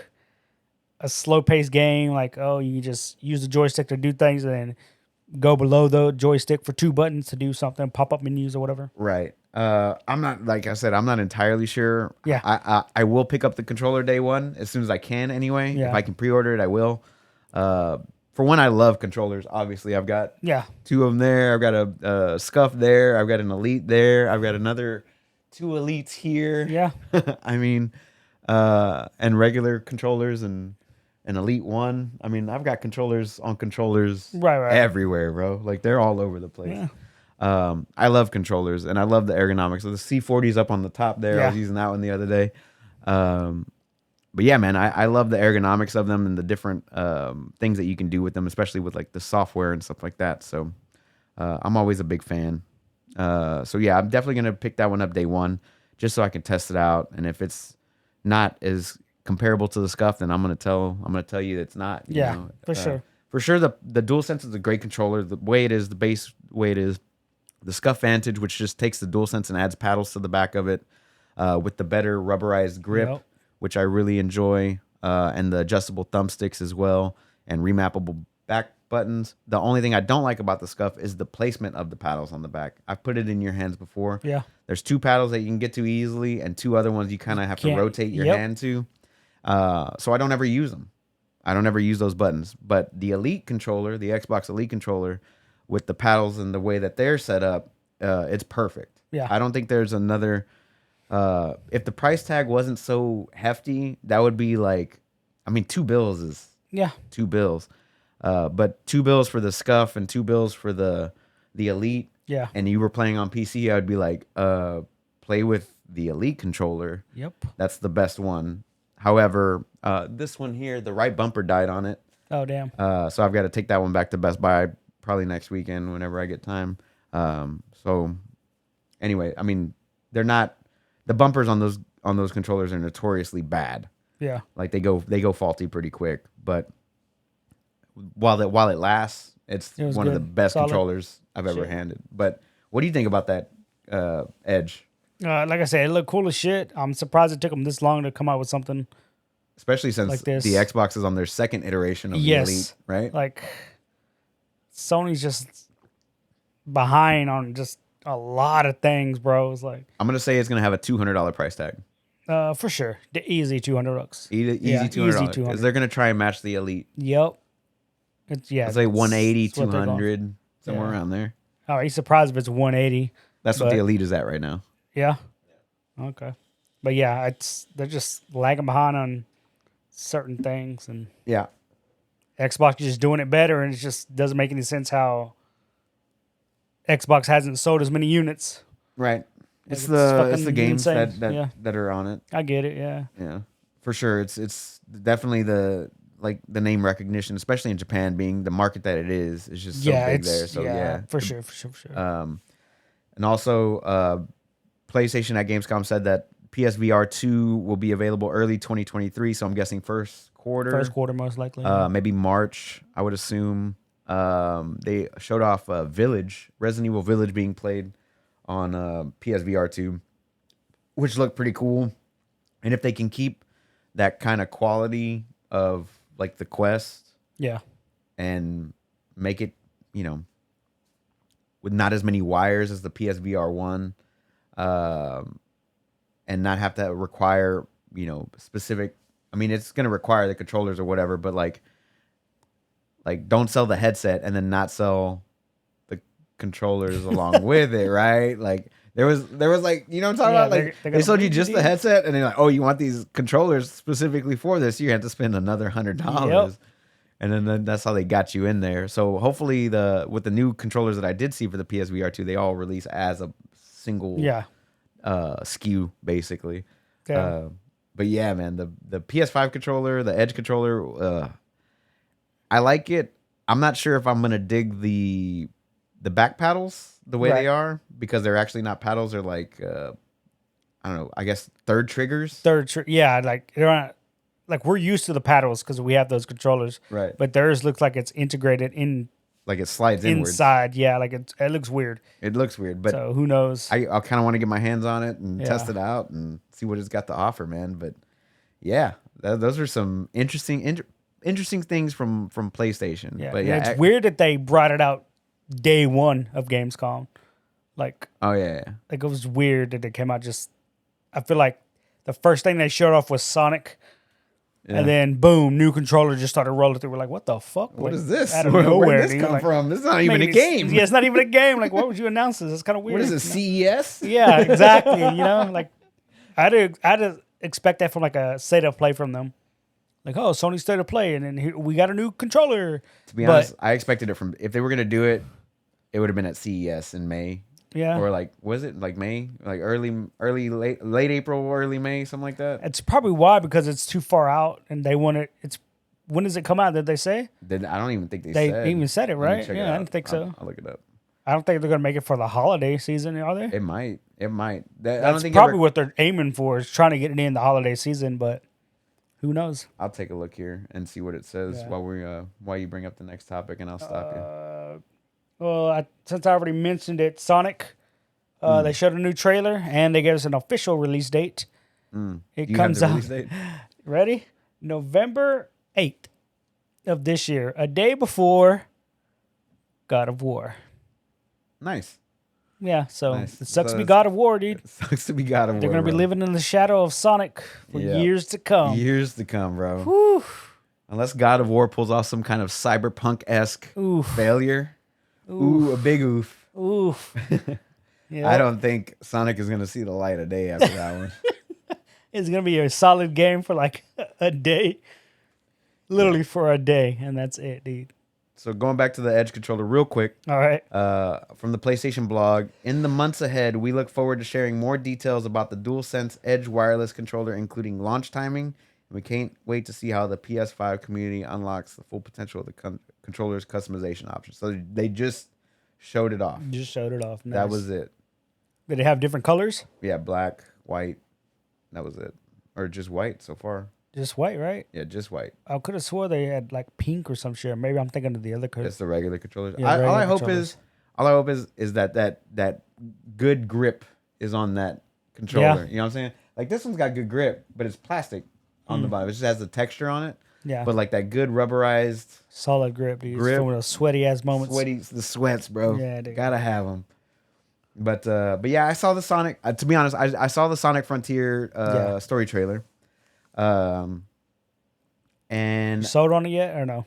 a slow paced game. Like you just use the joystick to do things, and then go below the joystick for 2 buttons to do something, pop up menus or whatever. Right. I'm not, like I said, I'm not entirely sure. Yeah. I will pick up the controller day one as soon as I can anyway. Yeah. If I can pre-order it, I will. For one, I love controllers. Obviously, I've got 2 of them there. I've got a Scuff there. I've got an Elite there. I've got another 2 Elites here. Yeah. I mean, and regular controllers and an Elite one. I mean, I've got controllers on controllers Right. everywhere, bro. Like they're all over the place. Yeah. I love controllers and I love the ergonomics. So the C40 is up on the top there. I was using that one the other day. But yeah, man, I love the ergonomics of them and the different things that you can do with them, especially with like the software and stuff like that. So I'm always a big fan. So yeah, I'm definitely gonna pick that one up day one just so I can test it out. And if it's not as comparable to the Scuff, then I'm gonna tell you it's not. You know? For sure. For sure, the DualSense is a great controller. The way it is, the base way it is, the Scuff Vantage, which just takes the DualSense and adds paddles to the back of it, with the better rubberized grip, which I really enjoy, and the adjustable thumbsticks as well, and remappable back buttons. The only thing I don't like about the Scuff is the placement of the paddles on the back. I've put it in your hands before. Yeah. There's 2 paddles that you can get to easily, and 2 other ones you kind of have to rotate your hand to. So I don't ever use them. I don't ever use those buttons. But the Elite controller, the Xbox Elite controller, with the paddles and the way that they're set up, it's perfect. Yeah. I don't think there's another. If the price tag wasn't so hefty, that would be like, I mean, $2 is $2. But $2 for the Scuff and $2 for the Elite. Yeah. And you were playing on PC, I would be like, play with the Elite controller. Yep. That's the best one. However, this one here, the right bumper died on it. Oh, damn. So I've got to take that one back to Best Buy probably next weekend whenever I get time. So anyway, I mean, they're not, the bumpers on those controllers are notoriously bad. Yeah. Like they go faulty pretty quick, but while it lasts, it's one of the best controllers I've ever handled. But what do you think about that Edge? Like I said, it looked cool as shit. I'm surprised it took them this long to come out with something. Especially since like this. The Xbox is on their second iteration of the Elite, right? Like Sony's just behind on just a lot of things, bro. It's like I'm gonna say it's gonna have a $200 price tag. For sure, the easy $200. Easy $200 because they're gonna try and match the Elite. Yep. It's like 180, 200, somewhere around there. Oh, he's surprised if it's 180. That's what the Elite is at right now. Yeah. Okay. But yeah, they're just lagging behind on certain things, and Xbox is just doing it better, and it just doesn't make any sense how Xbox hasn't sold as many units. Right. It's the games insane. that are on it. I get it. Yeah. Yeah. For sure. It's definitely the name recognition, especially in Japan, being the market that it is just so big there. So for sure. And also PlayStation at Gamescom said that PSVR 2 will be available early 2023, so I'm guessing first quarter. First quarter most likely. Maybe March, I would assume. They showed off Village, Resident Evil Village being played on PSVR 2, which looked pretty cool. And if they can keep that kind of quality of like the Quest, and make it, with not as many wires as the PSVR 1, and not have to require, specific. I mean, it's gonna require the controllers or whatever, but like don't sell the headset and then not sell the controllers along with it, right? Like there was like, what I'm talking about? Like they sold you just the headset and they're like, oh, you want these controllers specifically for this? You have to spend another $100. Yep. And then that's how they got you in there. So hopefully with the new controllers that I did see for the PSVR 2, they all release as a single SKU basically. Yeah. But yeah, man, the PS5 controller, the Edge controller, I like it. I'm not sure if I'm gonna dig the back paddles the way they are, because they're actually not paddles. They're like I don't know. I guess third triggers. Yeah, like they're not, like we're used to the paddles because we have those controllers. Right. But theirs looks like it's integrated in. Like it slides inwards. Inside, yeah, like it looks weird. It looks weird, but so who knows? I kind of want to get my hands on it and test it out and see what it's got to offer, man. But yeah, those are some interesting things from PlayStation. Yeah, but it's weird that they brought it out day one of Gamescom. Like, oh yeah, like it was weird that it came out just. I feel like the first thing they showed off was Sonic. Yeah. And then boom, new controller just started rolling through. We're like, what the fuck? What like, is this? Out of nowhere, where did this come from? This is not even a game. Yeah, it's not even a game. Like, why would you announce this? It's kind of weird. What is it, CES? Yeah, exactly. Like I had to expect that from like a state of play from them. Like, oh, Sony state of play, and then we got a new controller. To be honest, I expected it from, if they were gonna do it, it would have been at CES in May. Yeah. Or like, was it like May? Like late April, early May, something like that? It's probably why, because it's too far out and they want it. When does it come out? Did they say? I don't even think they said. They even said it, right? Yeah, I don't think so. I'll look it up. I don't think they're going to make it for the holiday season, are they? It might. That's probably what they're aiming for, is trying to get it in the holiday season, but who knows? I'll take a look here and see what it says while you bring up the next topic, and I'll stop you. Well, since I already mentioned it, Sonic... They showed a new trailer and they gave us an official release date. It comes out. Ready? November 8th of this year, a day before God of War. Nice. Yeah, so it sucks to be God of War, dude. It sucks to be God of War. They're going to be living in the shadow of Sonic for years to come. Years to come, bro. Whew. Unless God of War pulls off some kind of cyberpunk-esque failure. Ooh, a big oof. Oof. Yep. I don't think Sonic is going to see the light of day after that one. It's going to be a solid game for like a day. Literally for a day, and that's it, dude. So going back to the Edge controller real quick. All right. From the PlayStation blog, in the months ahead, we look forward to sharing more details about the DualSense Edge wireless controller, including launch timing. We can't wait to see how the PS5 community unlocks the full potential of the controller's customization options. So they just showed it off. Just showed it off. Nice. That was it. Did it have different colors? Yeah, black, white. That was it. Or just white so far. Just white, right? Yeah, just white. I could have swore they had like pink or some shit. Maybe I'm thinking of the other color. It's the regular controllers. Yeah, all I hope is that good grip is on that controller. Yeah. You know what I'm saying? Like this one's got good grip, but it's plastic on the bottom. It just has the texture on it. Yeah. But like that good rubberized solid grip, dude. Grip. From those sweaty ass moments. The sweats, bro. Yeah, dude. Gotta have them. But yeah, I saw the Sonic. To be honest, I saw the Sonic Frontier story trailer. And you sold on it yet or no?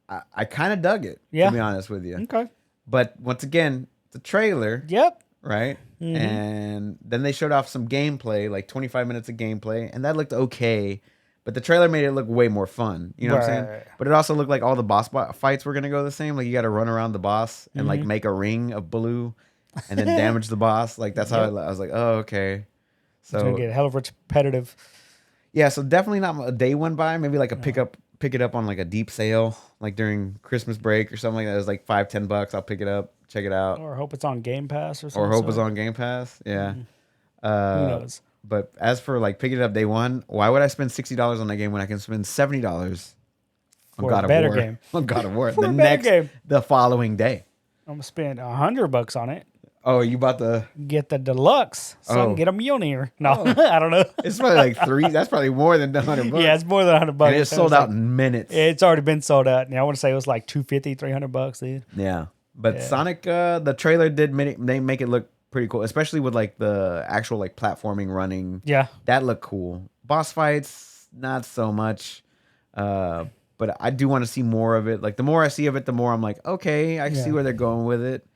I kind of dug it. Yeah. To be honest with you. Okay. But once again, the trailer. Yep. Right. Mm-hmm. And then they showed off some gameplay, like 25 minutes of gameplay, and that looked okay. But the trailer made it look way more fun. You know what I'm saying? But it also looked like all the boss fights were going to go the same. Like you got to run around the boss and like make a ring of blue and then damage the boss. Like that's how I was like, oh, okay. So it's going to get hell of repetitive. Yeah. So definitely not a day one buy. Maybe like pick it up on like a deep sale, like during Christmas break or something like that. It was like $5-10. I'll pick it up, check it out. Or hope it's on Game Pass or something. Or hope it's on Game Pass. Yeah. Who knows? But as for like picking it up day one, why would I spend $60 on that game when I can spend $70 on God of War? Game. On God of War. Game. The following day. I'm gonna spend $100 on it. Oh, you bought get the deluxe? So get a Mjolnir. No, I don't know. It's probably like $3. That's probably more than $100. Yeah, it's more than $100. And it's sold out in minutes. It's already been sold out. And I want to say it was like $250, $300, dude. Yeah, but Sonic, the trailer did make it look pretty cool, especially with like the actual like platforming running. Yeah, that looked cool. Boss fights, not so much. But I do want to see more of it. Like the more I see of it, the more I'm like, okay, I see where they're going with it.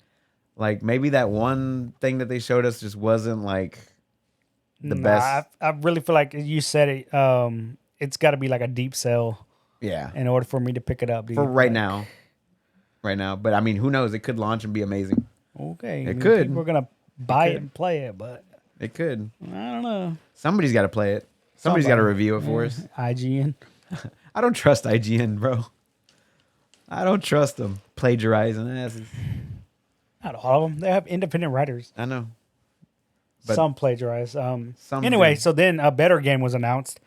Like maybe that one thing that they showed us just wasn't like the best. I really feel like you said it. It's got to be like a deep sell. Yeah. In order for me to pick it up, dude. For right now. Right now, but I mean, who knows? It could launch and be amazing. Okay, it could. We're gonna buy it and play it, but it could. I don't know. Somebody's got to play it. Somebody's got to Somebody. review it for us. IGN. I don't trust IGN, bro. I don't trust them. Plagiarizing asses. Not all of them. They have independent writers. I know. But Some plagiarize. some Anyway, do. so then a better game was announced.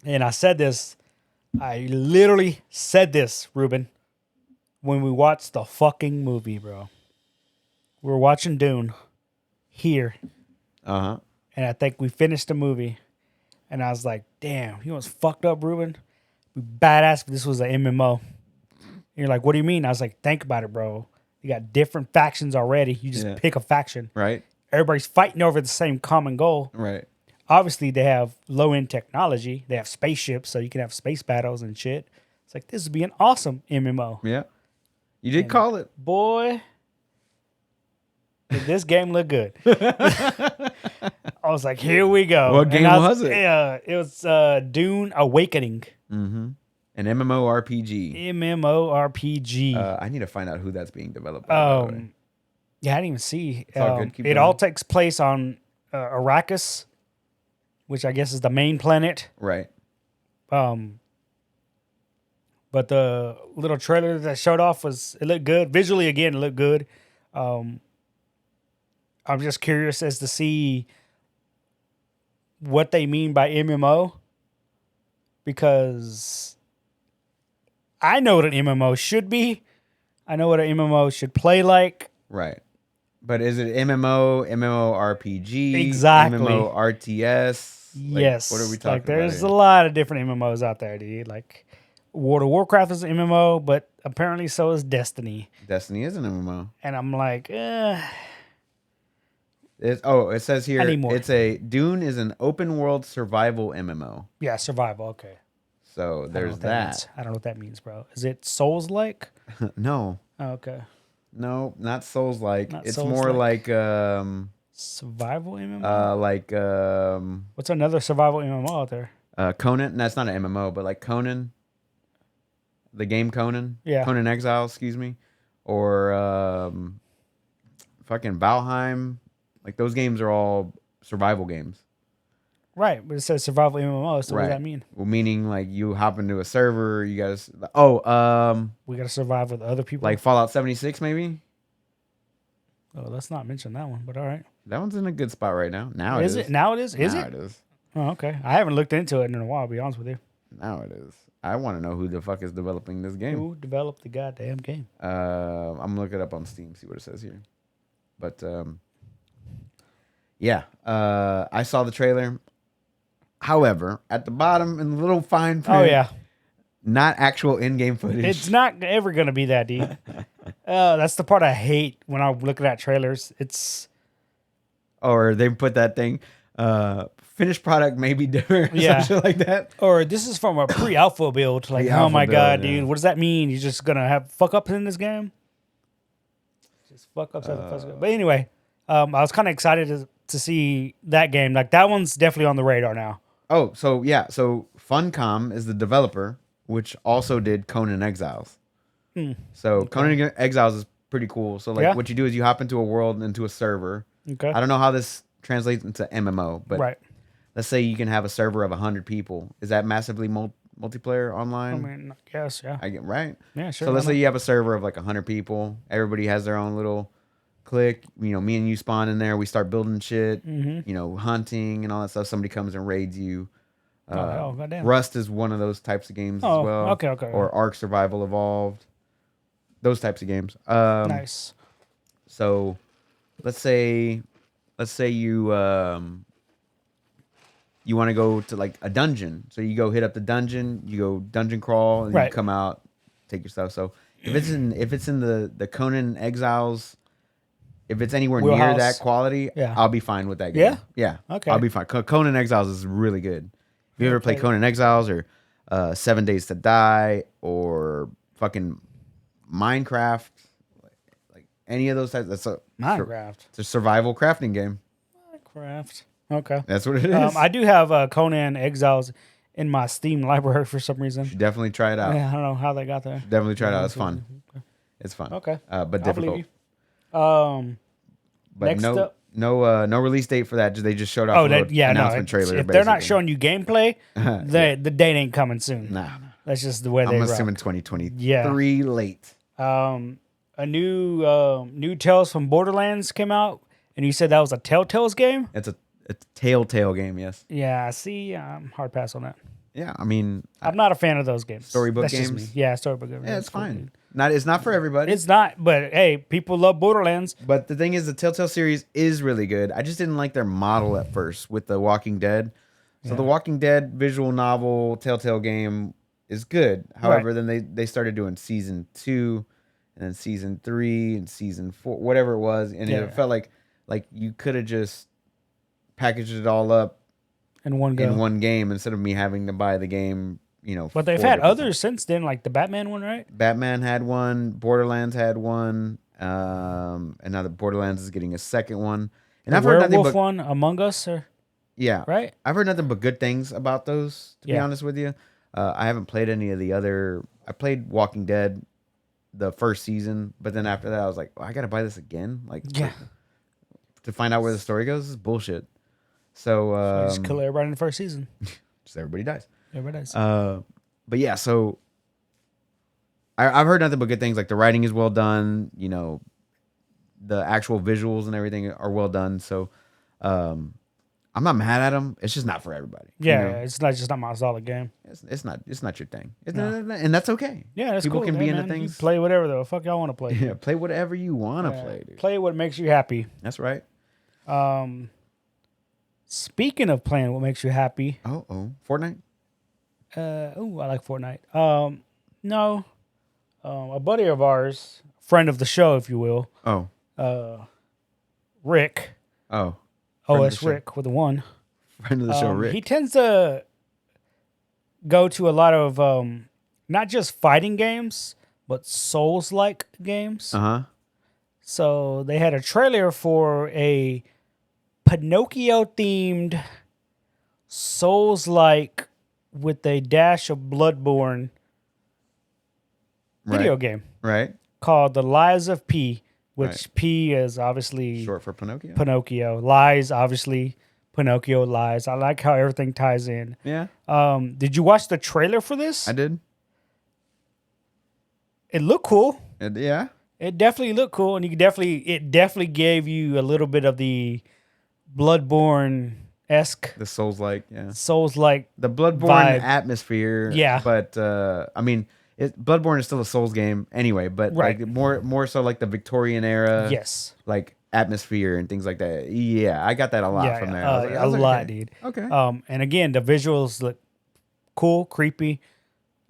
And I said this. I literally said this, Ruben, when we watched the fucking movie, bro. We were watching Dune here. Uh-huh. And I think we finished the movie. And I was like, damn, you know what's fucked up, Ruben? We badass if this was an MMO. And you're like, what do you mean? I was like, think about it, bro. You got different factions already. You just pick a faction. Right. Everybody's fighting over the same common goal. Right. Obviously, they have low-end technology. They have spaceships, so you can have space battles and shit. It's like, this would be an awesome MMO. Yeah. You did call it. Boy, did this game look good. I was like, here we go. What game was it? It was Dune Awakening. Mm-hmm. An MMORPG. MMORPG. I need to find out who that's being developed by. By the way. Yeah, I didn't even see. It's all good. Keep It going. all takes place on Arrakis, which I guess is the main planet. Right. But the little trailer that showed off it looked good. Visually, again, it looked good. I'm just curious as to see what they mean by MMO, because I know what an MMO should be. I know what an MMO should play like. Right. But is it MMO, MMORPG, Exactly. MMORTS? Yes. What are we talking like, there's about a lot of different MMOs out there, dude. Like, World of Warcraft is an MMO, but apparently so is Destiny. Destiny is an MMO. And I'm like, it says here, I need more. Dune is an open world survival MMO. yeah, survival. Okay. So there's I that. don't know what that means, bro. Is it Souls-like? No, Oh, okay. no, not Souls-like. Not It's Souls-like. more like, Survival MMO? What's another survival MMO out there? Conan. That's not an MMO, but like Conan, the game Conan. Yeah. Conan Exile, excuse me. Or fucking Valheim. Like those games are all survival games. Right, but it says survival MMO, so what does that mean? Well, meaning like you hop into a server, you guys. We got to survive with other people? Like Fallout 76, maybe. Oh, let's not mention that one, but all right. That one's in a good spot right now. Now Is it? Now it is? Is now it? It is. Oh, okay. I haven't looked into it in a while, to be honest with you. Now it is. I want to know who the fuck is developing this game. Who developed the goddamn game? I'm gonna look it up on Steam, see what it says here. But yeah, I saw the trailer. However, at the bottom in the little fine print, Oh, yeah. not actual in-game footage. It's not ever going to be that deep. That's the part I hate when I'm looking at trailers. It's... Or they put that thing, finished product may be different, or Yeah. some shit like that. Or this is from a pre-alpha build. Like, Pre-alpha oh my build, God, yeah. dude. What does that mean? You're just going to have fuck-ups in this game? Just fuck-ups at the first go. But anyway, I was kind of excited to see that game. Like, that one's definitely on the radar now. Oh, so yeah, so Funcom is the developer, which also did Conan Exiles. So Conan Exiles is pretty cool. So like, what you do is you hop into a world, into a server. Okay. I don't know how this translates into MMO, but Right. let's say you can have a server of 100 people. Is that massively multiplayer I online? mean, I guess, yeah. I get right. Yeah, sure. So let's say you have a server of like 100 people. Everybody has their own little clique. You know, me and you spawn in there. We start building shit. Mm-hmm. You know, hunting and all that stuff. Somebody comes and raids you. goddamn. Rust is one of those types of games as well. Okay. Or Ark Survival Evolved. Those types of games. Nice. So let's say you you want to go to like a dungeon. So you go hit up the dungeon, you go dungeon crawl, and you come out, take your stuff. So if it's in the Conan Exiles, if it's anywhere near that quality, I'll be fine with that game. Yeah. Okay. I'll be fine. Conan Exiles is really good. If you ever play Conan Exiles or 7 Days to Die or fucking Minecraft, like any of those types, that's a Minecraft. It's a survival crafting game. Minecraft. Okay. That's what it is. I do have Conan Exiles in my Steam library for some reason. You should definitely try it out. Yeah, I don't know how they got there. Definitely try it out. It's fun. It's fun. Okay. But I'll difficult. believe you. But Next no, up. No release date for that. They just showed off Oh, a little no. announcement trailer. If they're not basically. showing you gameplay, the date ain't coming soon. Nah, That's just the way they I'm rock. assuming 2023 late. A new Tales from Borderlands came out, and you said that was a Telltale's game. It's a Telltale game, yes. Yeah, see, hard pass on that. Yeah, I mean, I'm not a fan of those games. Storybook That's games? Just me. Yeah, storybook games. yeah, it's Cool, fine. dude. It's not for everybody. It's not, but hey, people love Borderlands. But the thing is, the Telltale series is really good. I just didn't like their model at first with The Walking Dead. So The Walking Dead visual novel Telltale game is good. However, then they started doing season 2, and then season 3, and season 4, whatever it was, and it felt like you could have just packaged it all up In one game instead of me having to buy the game. But they've had others since then, like the Batman one, right? Batman had one, Borderlands had one, and now the Borderlands is getting a second one. And I've heard nothing but one, Among Us, or right? I've heard nothing but good things about those. To be honest with you, I haven't played any of the other. I played Walking Dead, the first season, but then after that, I was like, I gotta buy this again, to find out where the story goes. This is bullshit. So just kill everybody in the first season. Just everybody dies. Everybody dies. But yeah, so I've heard nothing but good things. Like the writing is well done. The actual visuals and everything are well done. So I'm not mad at them. It's just not for everybody. It's not my solid game. It's not your thing. And that's okay. Yeah, that's people cool. can be into man. things. You play whatever the fuck y'all want to play. Yeah, play whatever you want to play, dude. Play what makes you happy. That's right. Speaking of playing what makes you happy. Fortnite. I like Fortnite. No, a buddy of ours, friend of the show, if you will. Rick. OS Rick with a 1. Friend of the show, Rick. He tends to go to a lot of not just fighting games, but Souls-like games. So they had a trailer for a Pinocchio-themed Souls-like with a dash of Bloodborne video game. Right. Called The Lies of P, which P is obviously short for Pinocchio. Pinocchio. Lies, obviously. Pinocchio lies. I like how everything ties in. Yeah. Did you watch the trailer for this? I did. It looked cool. Yeah. It definitely looked cool, and it definitely gave you a little bit of the Bloodborne-esque. The Souls-like, yeah. Souls-like. The Bloodborne vibe. atmosphere. Yeah. But I mean, Bloodborne is still a Souls game anyway, but like more so like the Victorian era. Yes. Like atmosphere and things like that. Yeah, I got that a lot from there. A lot, dude. Okay. And again, the visuals look cool, creepy.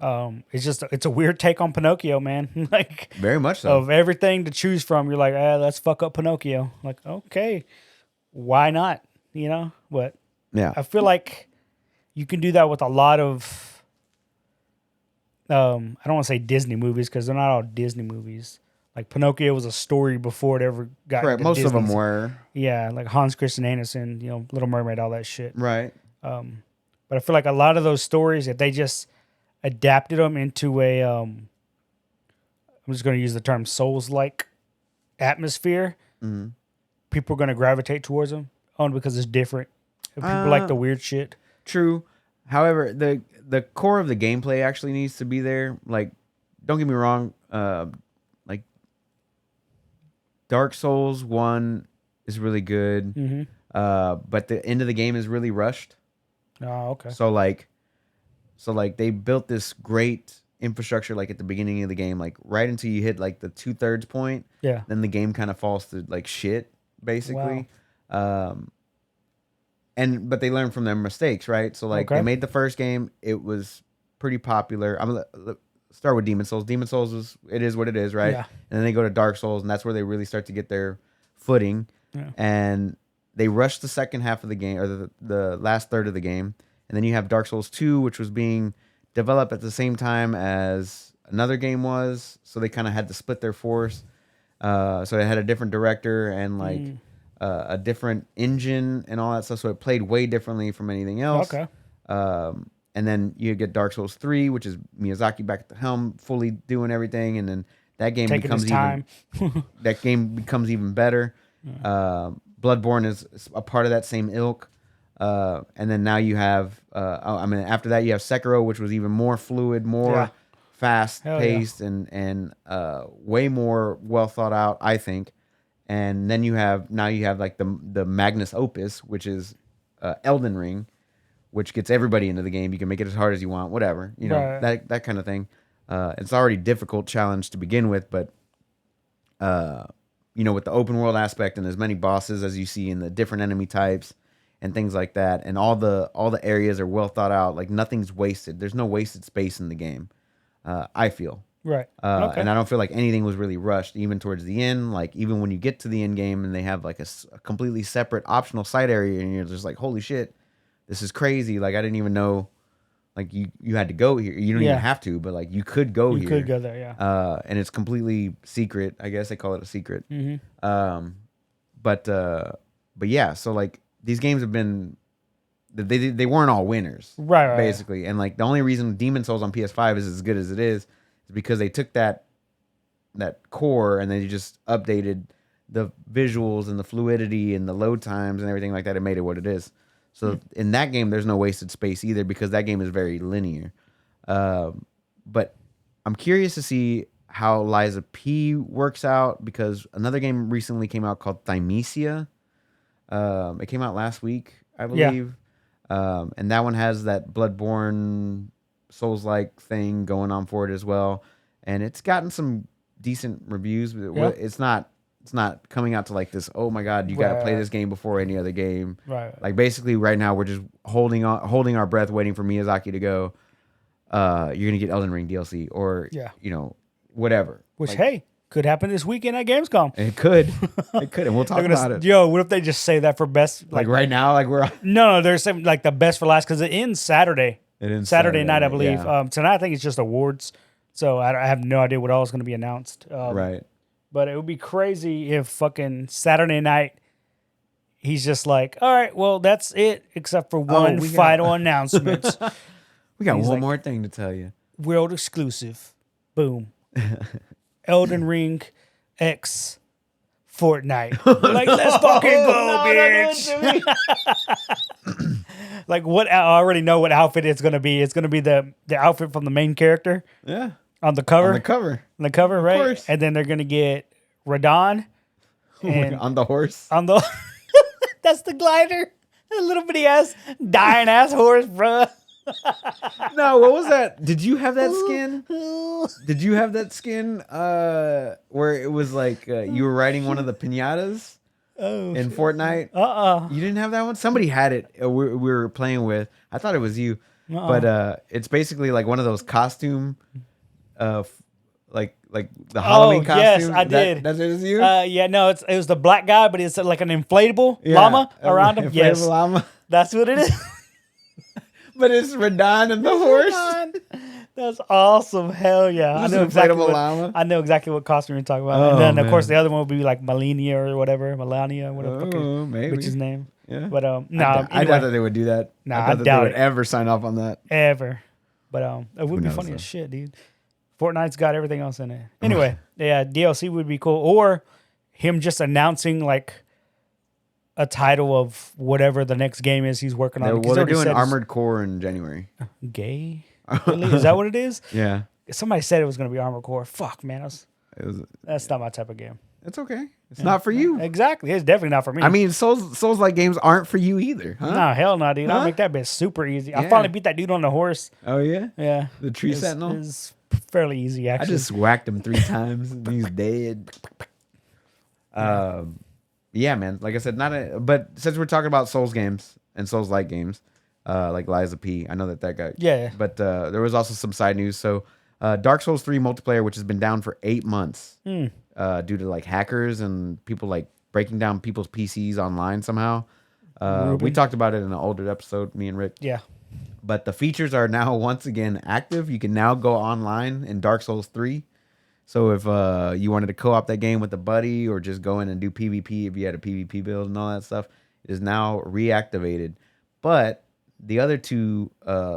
It's a weird take on Pinocchio, man. Like very much so. Of everything to choose from, you're like, let's fuck up Pinocchio. Like, okay, why not? But yeah, I feel like you can do that with a lot of. I don't want to say Disney movies because they're not all Disney movies. Like Pinocchio was a story before it ever got. Correct. Most of them were. Yeah, like Hans Christian Andersen, Little Mermaid, all that shit. Right. But I feel like a lot of those stories, if they just adapted them into a, I'm just going to use the term Souls-like atmosphere, people are going to gravitate towards them only because it's different. If people like the weird shit. True. However, the core of the gameplay actually needs to be there. Like, don't get me wrong. Like, Dark Souls 1 is really good. But the end of the game is really rushed. Oh, okay. So like they built this great infrastructure like at the beginning of the game, like right until you hit like the 2/3 point. Yeah. Then the game kind of falls to like shit, basically. Wow. But they learn from their mistakes, right? So like they made the first game, it was pretty popular. I'm gonna start with Demon Souls. Demon Souls is what it is, right? Yeah. And then they go to Dark Souls, and that's where they really start to get their footing. Yeah. And they rush the second half of the game, or the last third of the game. And then you have Dark Souls 2, which was being developed at the same time as another game was. So they kind of had to split their force. So they had a different director and like a different engine and all that stuff. So it played way differently from anything else. Okay. And then you get Dark Souls 3, which is Miyazaki back at the helm, fully doing everything. And then that game becomes even better. Bloodborne is a part of that same ilk. And then now you have, after that you have Sekiro, which was even more fluid, more Yeah. fast Hell paced, and way more well thought out, I think. And then you have like the Magnus Opus, which is Elden Ring, which gets everybody into the game. You can make it as hard as you want, whatever, Right. that kind of thing. It's already difficult challenge to begin with, but with the open world aspect and as many bosses as you see in the different enemy types and things like that, and all the areas are well thought out. Like nothing's wasted. There's no wasted space in the game. I feel. Right. Okay. And I don't feel like anything was really rushed, even towards the end. Like even when you get to the end game and they have like a completely separate optional side area, and you're just like, holy shit, this is crazy. Like I didn't even know, like you had to go here. You don't even have to, but like you could go here. You could go there, yeah. And it's completely secret. I guess they call it a secret. Mm-hmm. But yeah. So like these games have been, they weren't all winners, right, basically. And like the only reason Demon Souls on PS5 is as good as it is because they took that core and they just updated the visuals and the fluidity and the load times and everything like that. It made it what it is. So in that game, there's no wasted space either because that game is very linear. But I'm curious to see how Liza P works out because another game recently came out called Thymesia. It came out last week, I believe. And that one has that Bloodborne Souls-like thing going on for it as well. And it's gotten some decent reviews. But it's not coming out to like this, oh my God, you got to play this game before any other game. Right. Like basically right now we're just holding our breath waiting for Miyazaki to go, you're going to get Elden Ring DLC or, whatever. Which, like, hey, could happen this weekend at Gamescom. It could. And we'll talk about it. Yo, what if they just say that for best? Like right now, like we're... No, they're saying like the best for last because it ends Saturday. It ends Saturday night, I believe. Yeah. Tonight, I think it's just awards. So I have no idea what all is going to be announced. Right. But it would be crazy if fucking Saturday night, he's just like, all right, well, that's it, except for one final announcement. We got one more thing to tell you. World exclusive. Boom. Elden Ring X Fortnite. Like, let's fucking go, bitch. Like, what? I already know what outfit it's going to be. It's going to be the outfit from the main character. Yeah. On the cover. On the cover, right? Of course. And then they're going to get Radon. On the horse. That's the glider. A little bitty ass, dying ass horse, bruh. No, what was that? Did you have that skin? Did you have that skin where it was like you were riding one of the piñatas in Fortnite? You didn't have that one? Somebody had it we were playing with. I thought it was you. But it's basically like one of those costume like the Halloween costume. Yes, I did. That's it, you? Yeah, no, it was the black guy, but it's like an inflatable llama around him. Yes, llama. That's what it is. But it's Radon and the horse. That's awesome. Hell yeah. I know exactly what costume you're talking about. And then, of course, the other one would be like Melania or whatever. Melania, whatever. Maybe. Which is name. Yeah. But, I doubt that they would do that. Nah, I doubt that they would ever sign off on that. Ever. But it would be funny as shit, dude. Fortnite's got everything else in it. Anyway, yeah, DLC would be cool. Or him just announcing like a title of whatever the next game is he's working on. Well, they're doing Armored Core in January. Gay? Really? Is that what it is? Yeah. Somebody said it was going to be Armored Core. Fuck, man. That's not my type of game. It's okay. It's not for you. Exactly. It's definitely not for me. I mean, Souls-like games aren't for you either, huh? No, hell no, dude. I'll make that bitch super easy. I finally beat that dude on the horse. Oh, yeah? Yeah. The tree sentinel? It's fairly easy, actually. I just whacked him 3 times and he's dead. Yeah, man. Like I said, but since we're talking about Souls games and Souls-like games, like Liza P, I know that got... Yeah. But there was also some side news. So Dark Souls 3 multiplayer, which has been down for 8 months due to like hackers and people like breaking down people's PCs online somehow. We talked about it in an older episode, me and Rick. Yeah. But the features are now once again active. You can now go online in Dark Souls 3. So if you wanted to co-op that game with a buddy or just go in and do PvP if you had a PvP build and all that stuff, it is now reactivated. But the other 2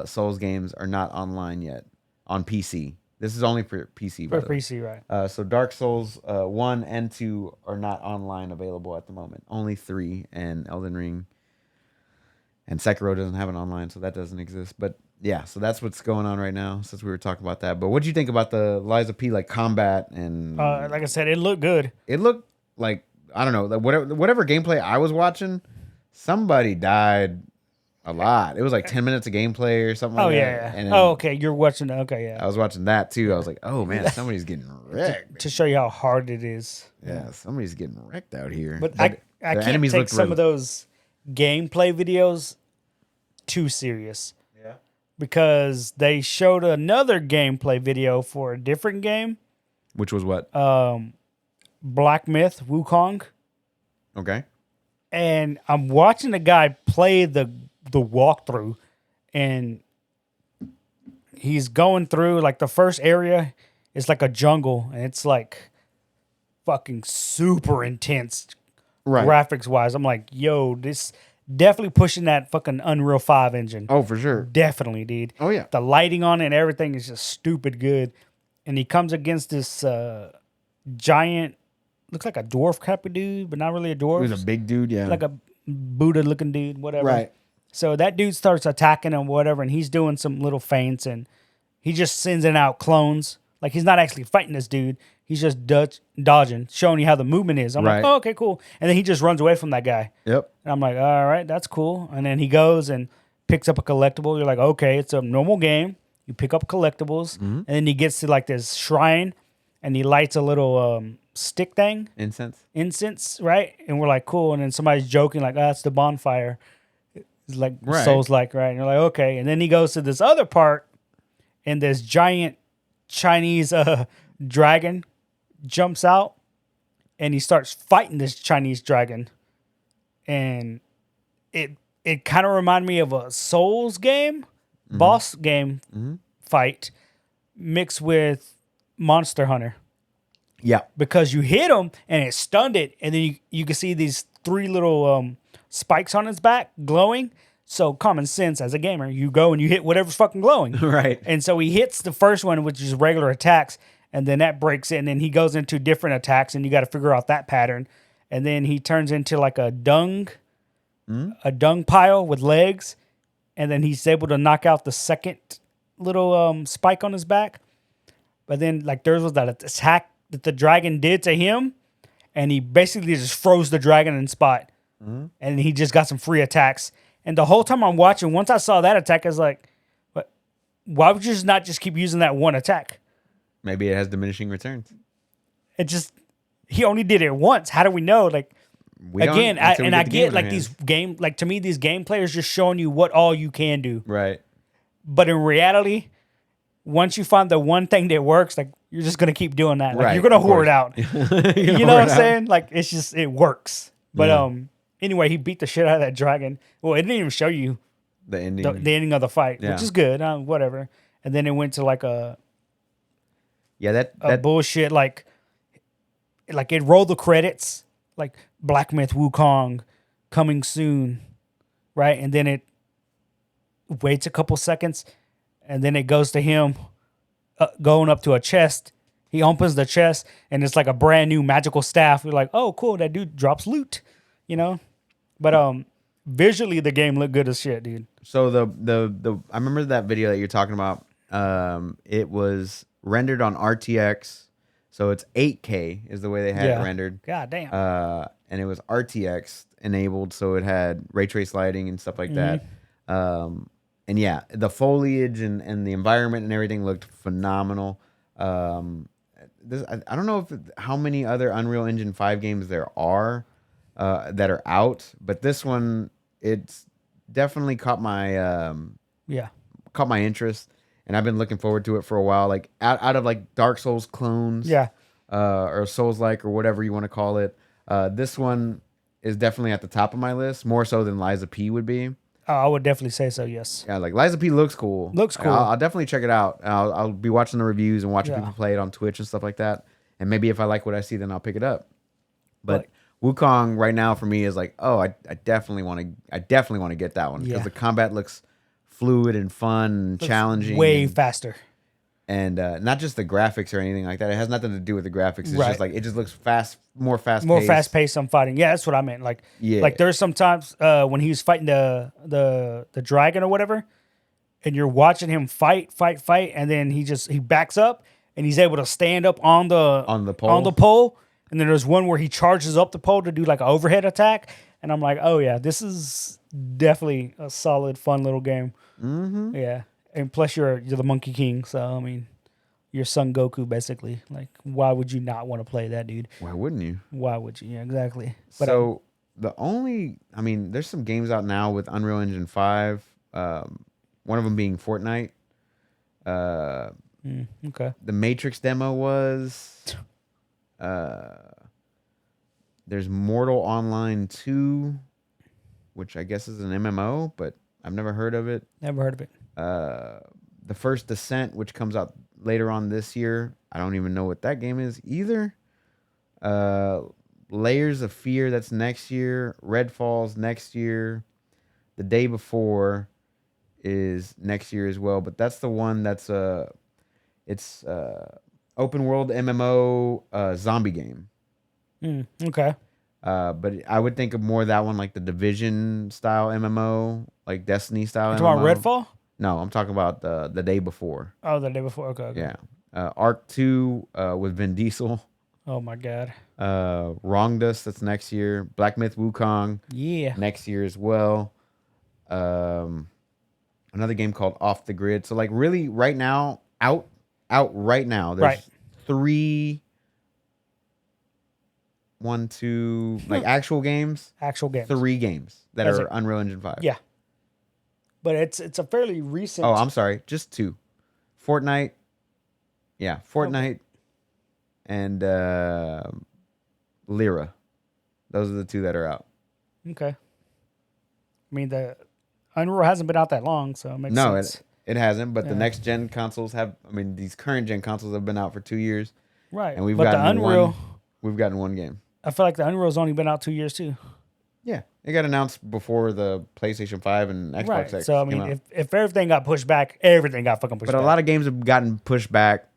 Souls games are not online yet on PC. This is only for PC, by For the way. PC, right? So Dark Souls 1 and 2 are not online available at the moment. Only 3 and Elden Ring. And Sekiro doesn't have an online, so that doesn't exist. But yeah, so that's what's going on right now since we were talking about that. But what do you think about the Liza P like combat and Like I said, it looked good. it looked like I don't know, like whatever gameplay I was watching, somebody died a lot. It was like 10 minutes of gameplay or something Oh like yeah, that. yeah. And Oh then okay, you're watching. Okay, yeah. I was watching that too. I was like, oh man, somebody's getting wrecked. To show you how hard it is. Yeah, somebody's getting wrecked out here. But I the can't enemies take looked some of those gameplay videos too serious Yeah. because they showed another gameplay video for a different game, Which was what? Black Myth Wukong, Okay. and I'm watching the guy play the walkthrough, and he's going through like the first area is like a jungle, and it's like fucking super intense Right. graphics wise. I'm like, yo, this definitely pushing that fucking Unreal 5 engine. Oh, for sure. Definitely, dude. Oh yeah. The lighting on it and everything is just stupid good. And he comes against this giant, looks like a dwarf type of dude, but not really a He dwarf. was a big dude, yeah. Like a Buddha looking dude, whatever. Right. So that dude starts attacking him, whatever, and he's doing some little feints, and he just sends in out clones. Like he's not actually fighting this dude. He's just dodging, showing you how the movement is. I'm Right. like, oh, okay, cool. And then he just runs away from that guy. Yep. And I'm like, all right, that's cool. And then he goes and picks up a collectible. You're like, okay, it's a normal game. You pick up collectibles. And then he gets to like this shrine and he lights a little stick thing, incense, right? And we're like, cool. And then somebody's joking, like, oh, that's the bonfire. It's like Right. Souls like, right? And you're like, okay. And then he goes to this other part and this giant Chinese dragon jumps out and he starts fighting this Chinese dragon. And it kind of reminded me of a Souls game, boss game fight mixed with Monster Hunter. Yeah. Because you hit him and it stunned it, and then you can see these 3 little spikes on his back glowing. So common sense as a gamer, you go and you hit whatever's fucking glowing. Right. And so he hits the first one, which is regular attacks, and then that breaks it, and then he goes into different attacks, and you got to figure out that pattern. And then he turns into like a dung pile with legs, and then he's able to knock out the second little spike on his back. But then like there was that attack that the dragon did to him, and he basically just froze the dragon in spot, and he just got some free attacks. And the whole time I'm watching, once I saw that attack, I was like, "What? Why would you just not just keep using that one attack?" Maybe it has diminishing returns. It just he only did it once. How do we know? Like We don't again, until we I the get game in our like hands. these game like to me these game players just showing you what all you can do. Right. But in reality, once you find the one thing that works, like you're just gonna keep doing that. Like Right, you're gonna of whore course. it out. You know what I'm saying? Like it's just it works. But anyway, he beat the shit out of that dragon. Well, it didn't even show you The ending. the ending of the fight, Yeah. which is good. Whatever. And then it went to like a yeah, that bullshit like it rolled the credits like Black Myth Wukong coming soon, right? And then it waits a couple seconds, and then it goes to him going up to a chest. He opens the chest, and it's like a brand new magical staff. You're like, oh, cool, that dude drops loot, you know? But visually, the game looked good as shit, dude. So the I remember that video that you're talking about. It was rendered on RTX, so it's 8K is the way they had it rendered. God damn. And it was RTX enabled, so it had ray trace lighting and stuff like that. And yeah, the foliage and the environment and everything looked phenomenal. I don't know how many other Unreal Engine 5 games there are that are out, but this one it's definitely caught my interest, and I've been looking forward to it for a while. Like out of like Dark Souls clones, or Souls like or whatever you want to call it. This one is definitely at the top of my list, more so than Liza P would be. I would definitely say so, yes. Yeah, like Liza P looks cool. Looks cool. I'll definitely check it out. I'll be watching the reviews and watching people play it on Twitch and stuff like that. And maybe if I like what I see, then I'll pick it up. But Wukong right now for me is like, oh, I definitely want to get that one because the combat looks fluid and fun and challenging. Way faster. And not just the graphics or anything like that. It has nothing to do with the graphics. It's Right. just like it just looks fast, more fast, More fast paced on fighting. Yeah, that's what I meant. Like, Yeah. like there's sometimes when he was fighting the dragon or whatever, and you're watching him fight, and then he backs up and he's able to stand up on the pole. and then there's one where he charges up the pole to do like an overhead attack, and I'm like, oh yeah, this is definitely a solid, fun little game. Mm-hmm. Yeah, and plus you're the Monkey King, so I mean, you're Son Goku basically. Like, why would you not want to play that, dude? Why wouldn't you? Why would you? Yeah, exactly. But So there's some games out now with Unreal Engine 5. One of them being Fortnite. okay. The Matrix demo was. There's Mortal Online 2, which I guess is an MMO, but I've never heard of it. Never heard of it. The First Descent, which comes out later on this year. I don't even know what that game is either. Layers of Fear, that's next year. Redfall's next year. The Day Before is next year as well, but that's the one that's it's open world MMO zombie game. Okay. But I would think of more that one like the Division style MMO, like Destiny style. You MMO. talking about Redfall? No, I'm talking about the Day Before. Oh, the Day Before. Okay. Yeah. Arc 2 with Vin Diesel. Oh my God. Wronged Us, that's next year. Black Myth Wukong. Yeah. Next year as well. Another game called Off the Grid. So like really right now, out right now, there's 3, 1, 2, like actual games. Actual games. 3 games that are Unreal Engine 5. Yeah. But it's a fairly recent. Oh, I'm sorry, just 2. Fortnite. Yeah, Fortnite and Lyra. Those are the 2 that are out. Okay. I mean, the Unreal hasn't been out that long, so it makes sense. It hasn't, but the next gen consoles have. I mean, these current gen consoles have been out for 2 years, right? And we've but gotten the Unreal. We've gotten 1 game. I feel like the Unreal's only been out 2 years too. Yeah, it got announced before the PlayStation 5 and Xbox X. So I mean, if everything got pushed back, everything got fucking pushed back. But a lot of games have gotten pushed back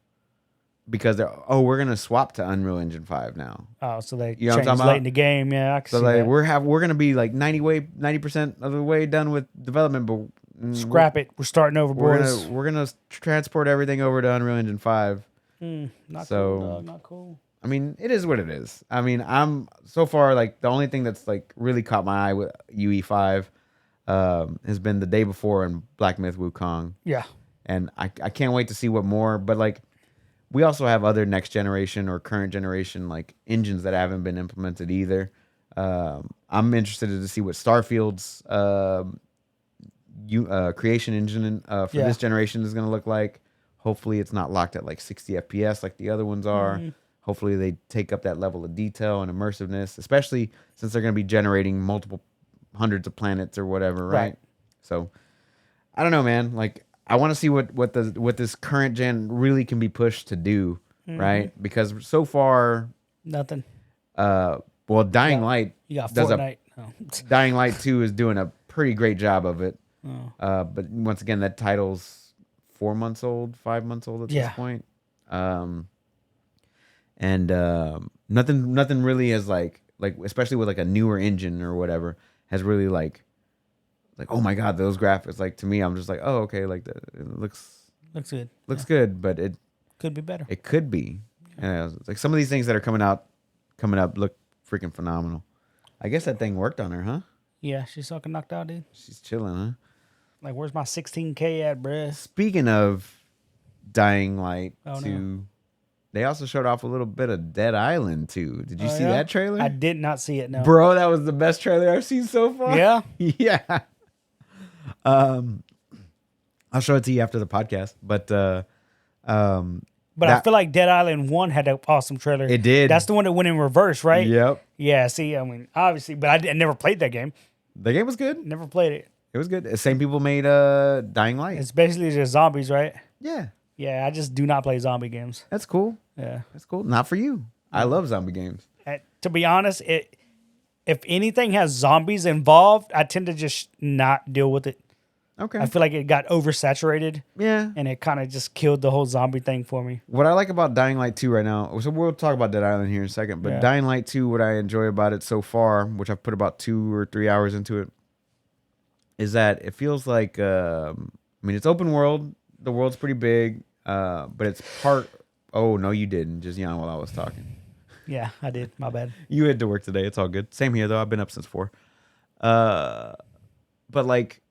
because we're gonna swap to Unreal Engine 5 now. Oh, so they You know changed late in the game. Yeah, I can see like that. we're gonna be like 90% of the way done with development, but scrap it. We're starting over, boys. We're gonna transport everything over to Unreal Engine 5. Not cool, dog. Not cool. I mean, it is what it is. I mean, I'm so far like the only thing that's like really caught my eye with UE5 has been the Day Before and Black Myth Wukong. Yeah, and I can't wait to see what more. But like, we also have other next generation or current generation like engines that haven't been implemented either. I'm interested to see what Starfield's creation engine for this generation is going to look like. Hopefully, it's not locked at like 60 FPS like the other ones are. Hopefully, they take up that level of detail and immersiveness, especially since they're going to be generating multiple hundreds of planets or whatever, right? So, I don't know, man. Like, I want to see what this current gen really can be pushed to do, right? Because so far, nothing. Well, Dying Light. You got Fortnite. Dying Light 2 is doing a pretty great job of it. But once again, that title's 4 months old, 5 months old at this point. And nothing really has like especially with like a newer engine or whatever has really like oh my god, those graphics, like to me I'm just like, oh okay, like it looks good, but it could be better. It could be. Like some of these things that are coming up look freaking phenomenal. I guess that thing worked on her, huh? Yeah, she's fucking knocked out, dude. She's chilling, huh? Like, where's my 16K at, bruh? Speaking of Dying Light 2, they also showed off a little bit of Dead Island 2. Did you see that trailer? I did not see it, no. Bro, that was the best trailer I've seen so far. Yeah? Yeah. I'll show it to you after the podcast. But I feel like Dead Island 1 had an awesome trailer. It did. That's the one that went in reverse, right? Yep. Yeah, see, I mean, obviously, but I never played that game. The game was good. Never played it. It was good. The same people made Dying Light. It's basically just zombies, right? Yeah. Yeah, I just do not play zombie games. That's cool. Yeah. That's cool. Not for you. I love zombie games. To be honest, if anything has zombies involved, I tend to just not deal with it. Okay. I feel like it got oversaturated. Yeah. And it kind of just killed the whole zombie thing for me. What I like about Dying Light 2 right now, so we'll talk about Dead Island here in a second, but Dying Light 2, what I enjoy about it so far, which I've put about 2 or 3 hours into it, is that it feels like, I mean, it's open world. The world's pretty big, but it's part, oh, no, you didn't. Just yawn while I was talking. Yeah, I did. My bad. You had to work today. It's all good. Same here, though. I've been up since 4. But like,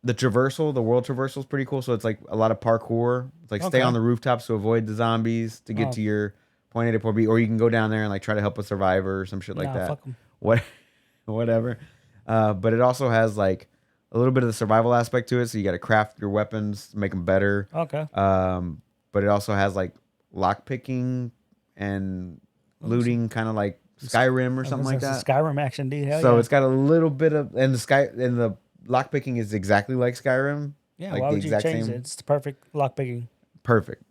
the traversal, the world traversal is pretty cool. So it's like a lot of parkour. It's like stay on the rooftops to avoid the zombies to get to your point A to point B, or you can go down there and like try to help a survivor or some shit like that. Fuck 'em. Whatever. But it also has like a little bit of the survival aspect to it. So you got to craft your weapons, make them better. Okay. But it also has like lock picking and looting, kind of like Skyrim or something like that. Skyrim action, dude. Hell So yeah. it's got a little bit of, and the lockpicking is exactly like Skyrim. Yeah, like why the would you exact change same. it? It's the perfect lock picking. Perfect.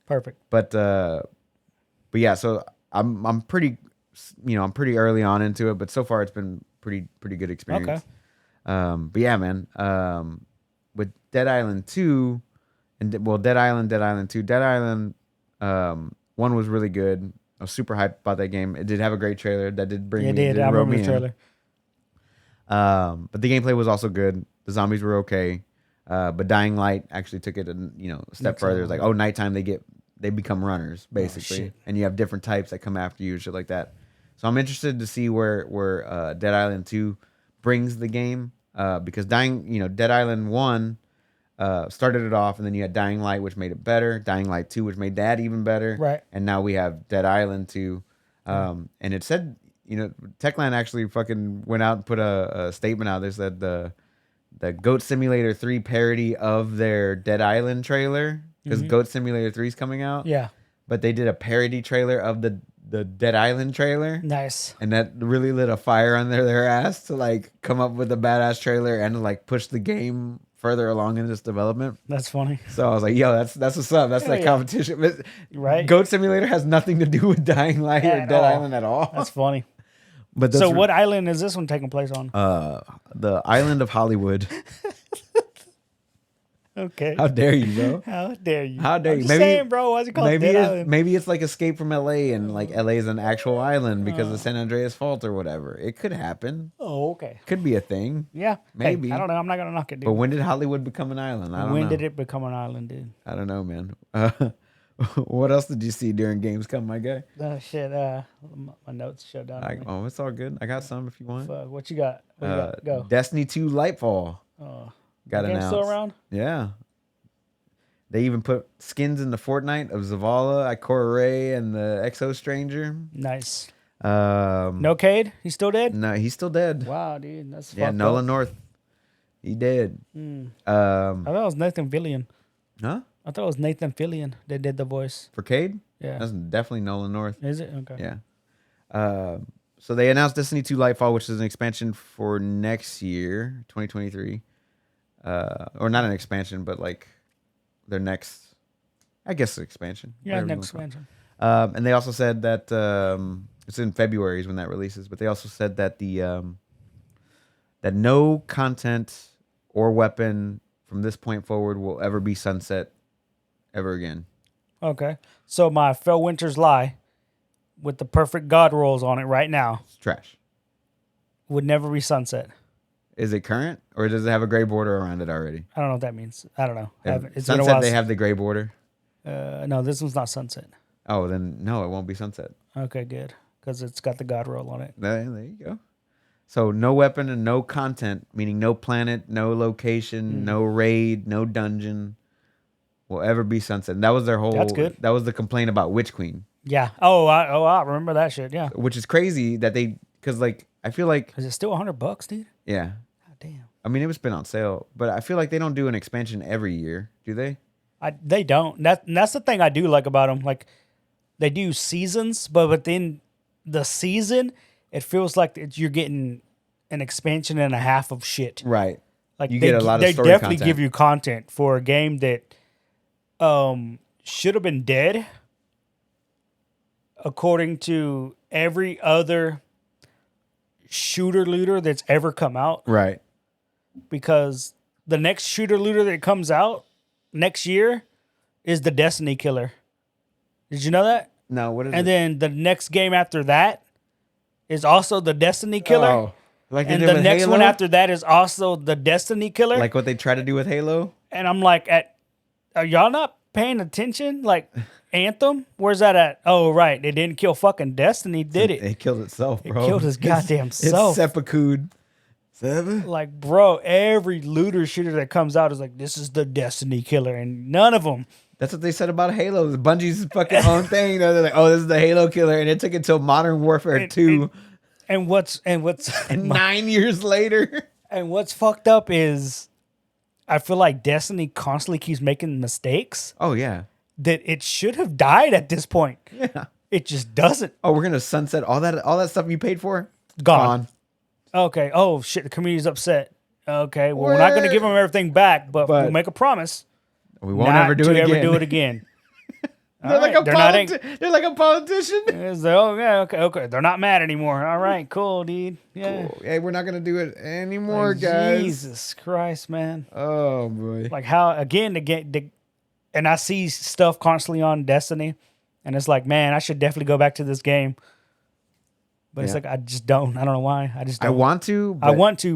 But yeah, so I'm pretty, I'm pretty early on into it, but so far it's been pretty good experience. Okay. But yeah, man. With Dead Island 2, Dead Island 2, Dead Island 1 was really good. I was super hyped about that game. It did have a great trailer that did bring me. It did. I remember the trailer. But the gameplay was also good. The zombies were okay. But Dying Light actually took it a step further. It's like, nighttime they become runners basically, and you have different types that come after you and shit like that. So I'm interested to see where Dead Island 2 brings the game, because Dead Island 1 started it off, and then you had Dying Light, which made it better. Dying Light 2, which made that even better. Right. And now we have Dead Island 2, and it said. Techland actually fucking went out and put a statement out. They said the Goat Simulator 3 parody of their Dead Island trailer, because Goat Simulator 3 is coming out. Yeah. But they did a parody trailer of the Dead Island trailer. Nice. And that really lit a fire under their ass to like come up with a badass trailer and to like push the game further along in its development. That's funny. So I was like, yo, that's what's up. That's like competition. Right. Goat Simulator has nothing to do with Dying Light or Dead Island at all. That's funny. But so what island is this one taking place on? The island of Hollywood. Okay. How dare you, bro? How dare you? How dare you? I'm just saying, bro. Why's it called Dead Island? Maybe it's like Escape from LA, and like LA is an actual island because of San Andreas Fault or whatever. It could happen. Oh, okay. Could be a thing. Yeah. Maybe. Hey, I don't know. I'm not gonna knock it, dude. But when did Hollywood become an island? I don't know. When did it become an island, dude? I don't know, man. What else did you see during Gamescom, my guy? Shit. My notes shut down. Oh, it's all good. I got some if you want. Fuck. What you got? What you got? Go. Destiny 2 Lightfall. Got announced. Still around? Yeah. They even put skins in the Fortnite of Zavala, Ikora Ray, and the Exo Stranger. Nice. No Cade? He's still dead? No, he's still dead. Wow, dude. That's yeah, fucked Nolan up. North. He dead. I thought it was Nathan Fillion. Huh? I thought it was Nathan Fillion that did the voice. For Cade? Yeah. That's definitely Nolan North. Is it? Okay. Yeah. So they announced Destiny 2 Lightfall, which is an expansion for next year, 2023. Or not an expansion, but like their next, I guess, expansion. Yeah, next expansion. And they also said that it's in February is when that releases, but they also said that that no content or weapon from this point forward will ever be sunset ever again. Okay. So my Fell Winter's Lie with the perfect God rolls on it right now It's trash. would never be sunset. Is it current, or does it have a gray border around it already? I don't know what that means. I don't know. It's been a Sunset, while they have the gray border. No, this one's not sunset. Oh, then no, it won't be sunset. Okay, good. Because it's got the God roll on it. There you go. So no weapon and no content, meaning no planet, no location, no raid, no dungeon will ever be sunset. And that was their whole. That's good. That was the complaint about Witch Queen. Yeah. I remember that shit. Yeah. Which is crazy that because like I feel like Is it still $100, dude? yeah. God damn. I mean, it was been on sale, but I feel like they don't do an expansion every year, do they? They don't. That's the thing I do like about them. Like they do seasons, but within the season, it feels like you're getting an expansion and a half of shit. Right. Like you get a lot of they story definitely content. give you content for a game that should have been dead, according to every other shooter looter that's ever come out. Right. Because the next shooter looter that comes out next year is the Destiny killer. Did you know that? No, what is And it? then the next game after that is also the Destiny killer. Oh, like they And did the with next Halo? one after that is also the Destiny killer. Like what they try to do with Halo? And I'm like, are y'all not paying attention? Like Anthem, where's that at? Oh, right, it didn't kill fucking Destiny, did it? It killed itself, bro. It killed his goddamn self. It's seppuku. Seven? Like, bro, every looter shooter that comes out is like, this is the Destiny killer, and none of them. That's what they said about Halo. Bungie's fucking own thing. You know, they're like, oh, this is the Halo killer, and it took until Modern Warfare 2, And what's and 9 years later. and what's fucked up is, I feel like Destiny constantly keeps making mistakes Oh yeah, that it should have died at this point. yeah. It just doesn't. Oh, we're gonna sunset all that stuff you paid for. Gone. Okay. Oh shit, the community's upset. Okay. Well, we're not going to give them everything back, but we'll make a promise. We won't ever do it again. All right, They're like a politician. Okay. They're not mad anymore. All right, cool, dude. Yeah. Cool. Hey, we're not gonna do it anymore, guys. Jesus Christ, man. Oh boy. Like how again and I see stuff constantly on Destiny, and it's like, man, I should definitely go back to this game. But it's like I just don't. I don't know why. I just don't. I want to,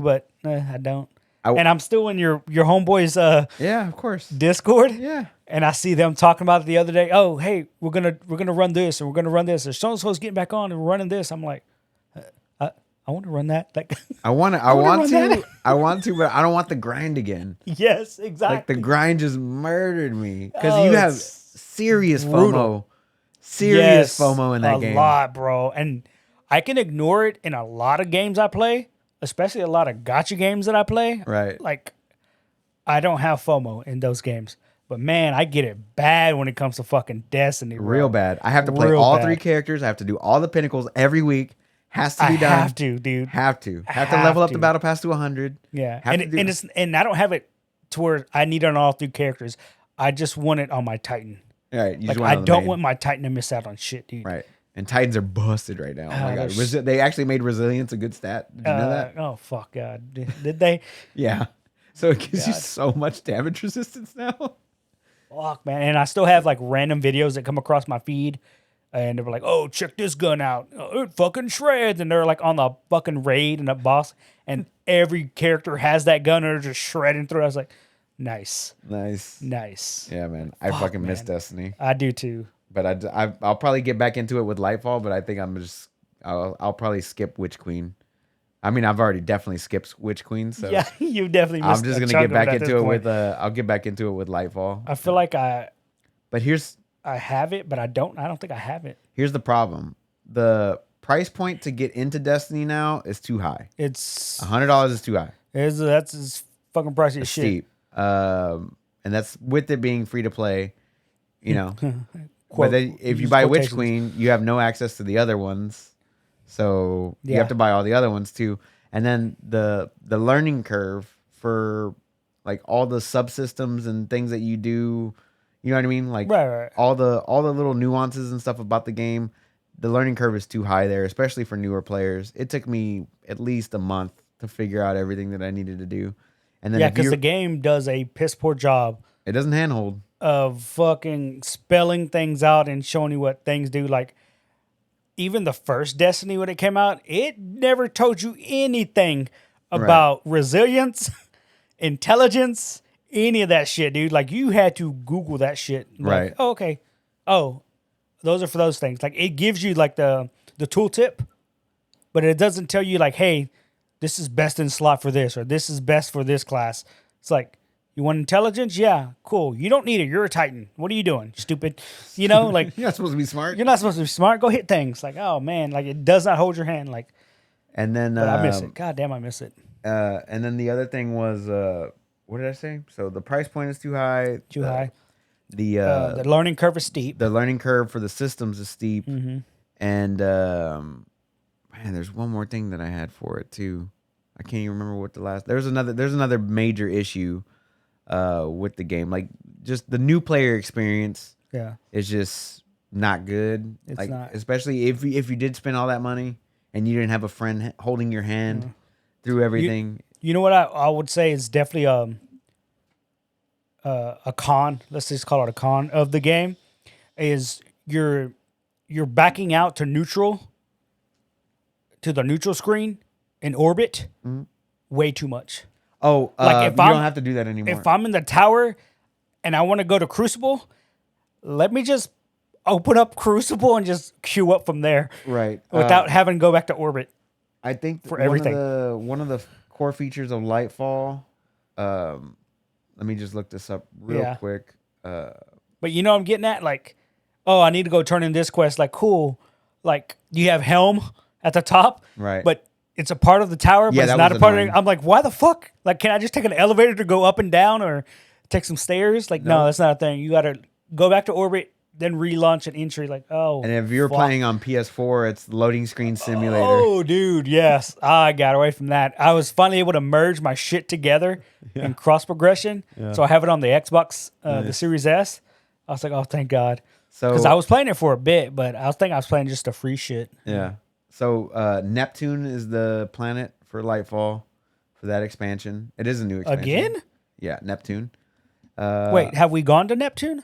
but I don't. And I'm still in your homeboys yeah, of course. Discord. Yeah. And I see them talking about it the other day. Oh, hey, we're gonna run this, and we're gonna run this. Or so and so's getting back on and we're running this. I'm like, I want to run that. Like, I want to, but I don't want the grind again. Yes, exactly. Like the grind just murdered me because you have serious FOMO, FOMO in that game. A lot, bro. And I can ignore it in a lot of games I play, especially a lot of gacha games that I play. Right. Like, I don't have FOMO in those games. But man, I get it bad when it comes to fucking Destiny. Bro. Real bad. I have to play all 3 characters. I have to do all the pinnacles every week. Has to be done. Have to, dude. Have to level up the battle pass to 100. Yeah. And I don't have it to where I need it on all 3 characters. I just want it on my Titan. Right. Like, I don't want my Titan to miss out on shit, dude. Right. And Titans are busted right now. Oh my god. They actually made resilience a good stat. Did you know that? Oh fuck god. Did they? Yeah. So it gives you so much damage resistance now. Fuck, man. And I still have like random videos that come across my feed, and they're like, oh, check this gun out. Oh, it fucking shreds. And they're like on the fucking raid and a boss, and every character has that gun and they're just shredding through. I was like, nice. Yeah, man. I fucking miss Destiny. I do too. But I'll probably get back into it with Lightfall, but I think I'll probably skip Witch Queen. I mean, I've already definitely skipped Witch Queen, so yeah, you definitely missed. I'm just gonna get back into it with I'll get back into it with Lightfall. I feel like I have it, but I don't think I have it. Here's the problem. The price point to get into Destiny now is too high. It's $100 is too high. That's fucking pricey as shit. Steep. And that's with it being free to play, you know. But then if you buy Witch Queen, you have no access to the other ones. So you have to buy all the other ones too. And then the learning curve for like all the subsystems and things that you do, you know what I mean? Like right. all the little nuances and stuff about the game, the learning curve is too high there, especially for newer players. It took me at least a month to figure out everything that I needed to do. And then because the game does a piss poor job. It doesn't handhold. Of fucking spelling things out and showing you what things do. Like, even the first Destiny when it came out, it never told you anything about resilience, intelligence, any of that shit, dude. Like, you had to Google that shit. Like, right. Oh, okay. Oh, those are for those things. Like, it gives you like the tooltip, but it doesn't tell you like, hey, this is best in slot for this, or this is best for this class. It's like, you want intelligence? Yeah, cool. You don't need it. You're a Titan. What are you doing, stupid? You know, like you're not supposed to be smart. You're not supposed to be smart. Go hit things. Like, oh man, like it does not hold your hand. Like, and then but I miss it. God damn, I miss it. And then the other thing was, what did I say? So the price point is too high. Too high. The learning curve is steep. The learning curve for the systems is steep. Mm-hmm. And man, there's one more thing that I had for it too. I can't even remember what the last. There's another major issue. With the game, like just the new player experience, is just not good. It's like not. Especially if you did spend all that money and you didn't have a friend holding your hand through everything. You know what I would say is definitely a con. Let's just call it a con of the game. Is you're backing out to the neutral screen in orbit way too much. Oh, Like if you I'm don't have to do that anymore. if I'm in the tower and I want to go to Crucible, let me just open up Crucible and just queue up from there right. without having to go back to orbit. I think for one everything. one of the core features of Lightfall. Let me just look this up real quick. But you know what I'm getting at? Like, oh, I need to go turn in this quest. Like, cool. Like, you have Helm at the top. Right. But it's a part of the tower, but Yeah, it's that not a was part of annoying. it. I'm like, why the fuck? Like, can I just take an elevator to go up and down or take some stairs? Like, no, that's not a thing. You got to go back to orbit, then relaunch an entry. Like, oh. And if you're fuck. playing on PS4, it's loading screen simulator. Oh, dude, yes. I got away from that. I was finally able to merge my shit together in cross progression. So I have it on the Xbox, the Series S. I was like, oh, thank God. So Because I was playing it for a bit, but I was playing just the free shit. yeah. So Neptune is the planet for Lightfall for that expansion. It is a new expansion. Again? Yeah, Neptune. Wait, have we gone to Neptune?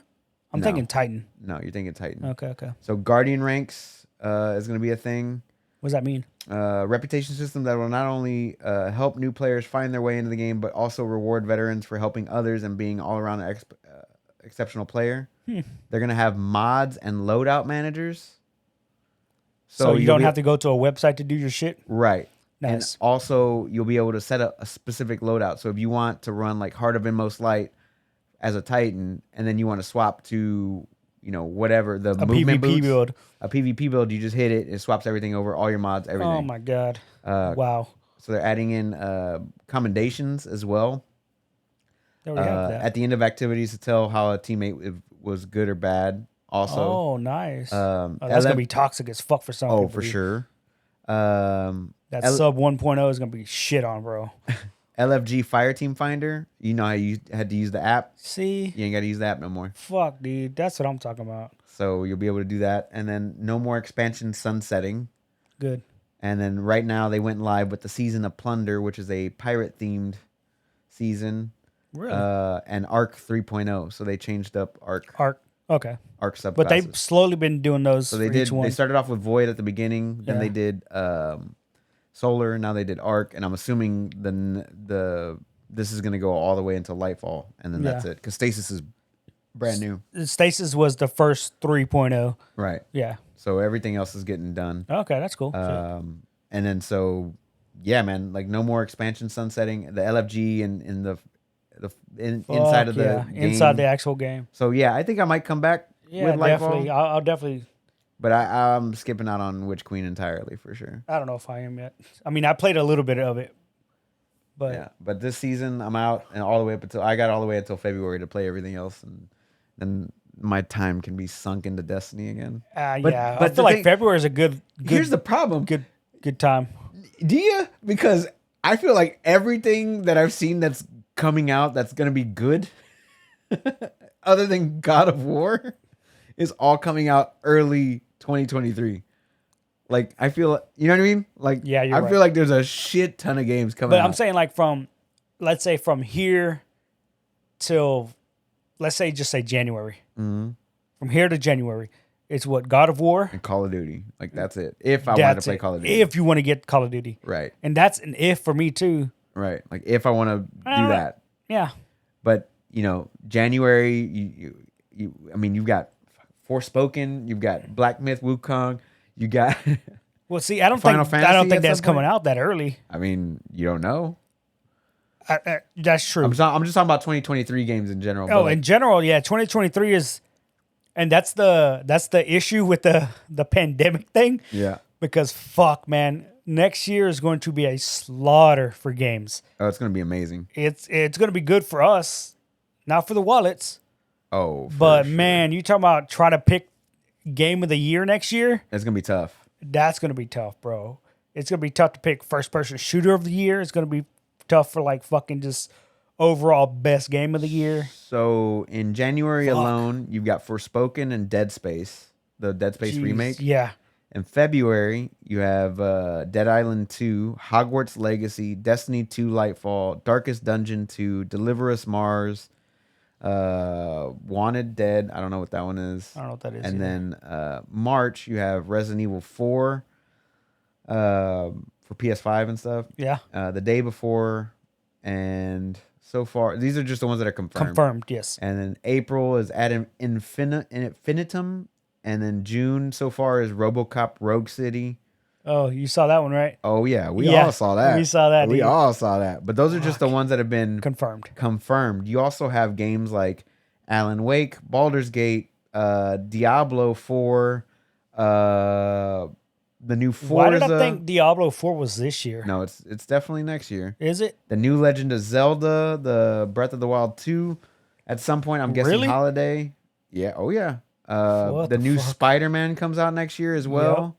I'm no. thinking Titan. No, you're thinking Titan. Okay. So Guardian ranks is going to be a thing. What does that mean? Reputation system that will not only help new players find their way into the game, but also reward veterans for helping others and being all around an exceptional player. They're going to have mods and loadout managers. So you don't have to go to a website to do your shit? Right. Nice. And also, you'll be able to set up a specific loadout. So if you want to run like Heart of Inmost Light as a Titan, and then you want to swap to, whatever, the movement PvP boots, build. A PvP build, you just hit it, it swaps everything over, all your mods, everything. Oh, my God. Wow. So they're adding in commendations as well. There we have that. At the end of activities to tell how a teammate was good or bad. Also, Oh, nice. that's That's going to be toxic as fuck for some people. Oh, for dude. sure. That sub 1.0 is going to be shit on, bro. LFG Fireteam Finder. You know how you had to use the app. See? You ain't got to use the app no more. Fuck, dude. That's what I'm talking about. So you'll be able to do that. And then no more expansion sunsetting. Good. And then right now they went live with the Season of Plunder, which is a pirate-themed season. Really? And Arc 3.0. So they changed up Arc. Okay. Arc subclasses. But they've slowly been doing those So for they each one. They started off with Void at the beginning. Then Yeah. they did Solar. Now they did Arc. And I'm assuming this is going to go all the way into Lightfall. And then that's it. Because Stasis is brand new. Stasis was the first 3.0. Right. Yeah. So everything else is getting done. Okay, that's cool. And then yeah, man, like no more expansion sunsetting. The LFG and inside of the game. inside the actual game. So yeah, I think I might come back Yeah, with Lightfall. definitely. I'll definitely. But I'm skipping out on Witch Queen entirely for sure. I don't know if I am yet. I mean, I played a little bit of it, but Yeah, but this season I'm out and all the way up until February to play everything else, and then my time can be sunk into Destiny again. But I feel like February is a good. Here's the problem. Good time. Do you? Because I feel like everything that I've seen that's coming out that's gonna be good, other than God of War, is all coming out early 2023. Like I feel, you know what I mean? Like Yeah, you're I right. feel like there's a shit ton of games coming But out. I'm saying like let's say from here till, let's say just say January. Mm-hmm. From here to January, it's what God of War. And Call of Duty, like that's it. If I wanted to play Call of Duty, If you want to get Call of Duty, right, and that's an if for me too. right. Like if I want to do that, Yeah. but January, I mean, you've got Forspoken, you've got Black Myth Wukong, you got. Well, see, I don't Final think Fantasy at that's some coming point? out that early. I mean, you don't know. That's true. I'm just talking about 2023 games in general. Oh, but in general, yeah, 2023 is, and that's the issue with the pandemic thing. yeah. Because fuck, man, next year is going to be a slaughter for games. Oh, it's gonna be amazing. It's going to be good for us, not for the wallets. Oh, for But sure. man, you talking about trying to pick game of the year next year? It's gonna be tough. That's going to be tough, bro. It's going to be tough to pick first person shooter of the year. It's going to be tough for like fucking just overall best game of the year. So in January alone, you've got Forspoken and Dead Space, the Dead Space Jeez. remake. Yeah. In February, you have Dead Island 2, Hogwarts Legacy, Destiny 2 Lightfall, Darkest Dungeon 2, Deliver Us Mars, Wanted Dead. I don't know what that one is. I don't know what that is. And either. then March you have Resident Evil 4 for PS5 and stuff. Yeah. The day before, and so far these are just the ones that are confirmed. Confirmed, yes. And then April is Infinitum, and then June so far is RoboCop Rogue City. Oh, you saw that one, right? Oh yeah, we all saw that. We saw that. We dude. all saw that. But those are just the ones that have been confirmed. You also have games like Alan Wake, Baldur's Gate, Diablo 4, the new Forza. Why did I think Diablo 4 was this year? No, it's definitely next year. Is it? The new Legend of Zelda, the Breath of the Wild 2, at some point, I'm guessing Really? holiday. Yeah, oh yeah. The new Spider-Man comes out next year as well.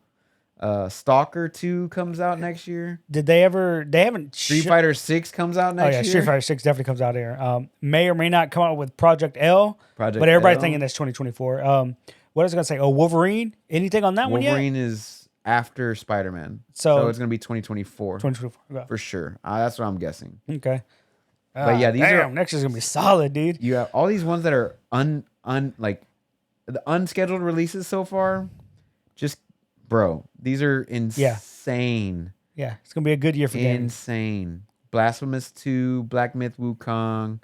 Stalker 2 comes out next year. Did they ever? They haven't. Street Fighter 6 comes out next year. Street Fighter 6 definitely comes out here. May or may not come out with Project L. But everybody's thinking that's 2024. What was I gonna say? Oh, Wolverine. Anything on that one yet? Wolverine is after Spider-Man, so it's gonna be 2024. 2024, yeah. For sure. That's what I'm guessing. Okay. But yeah, these are next is gonna be solid, dude. You have all these ones that are like the unscheduled releases so far. Just bro, these are insane. Yeah, it's gonna be a good year for games. Insane. Blasphemous 2, Black Myth Wukong,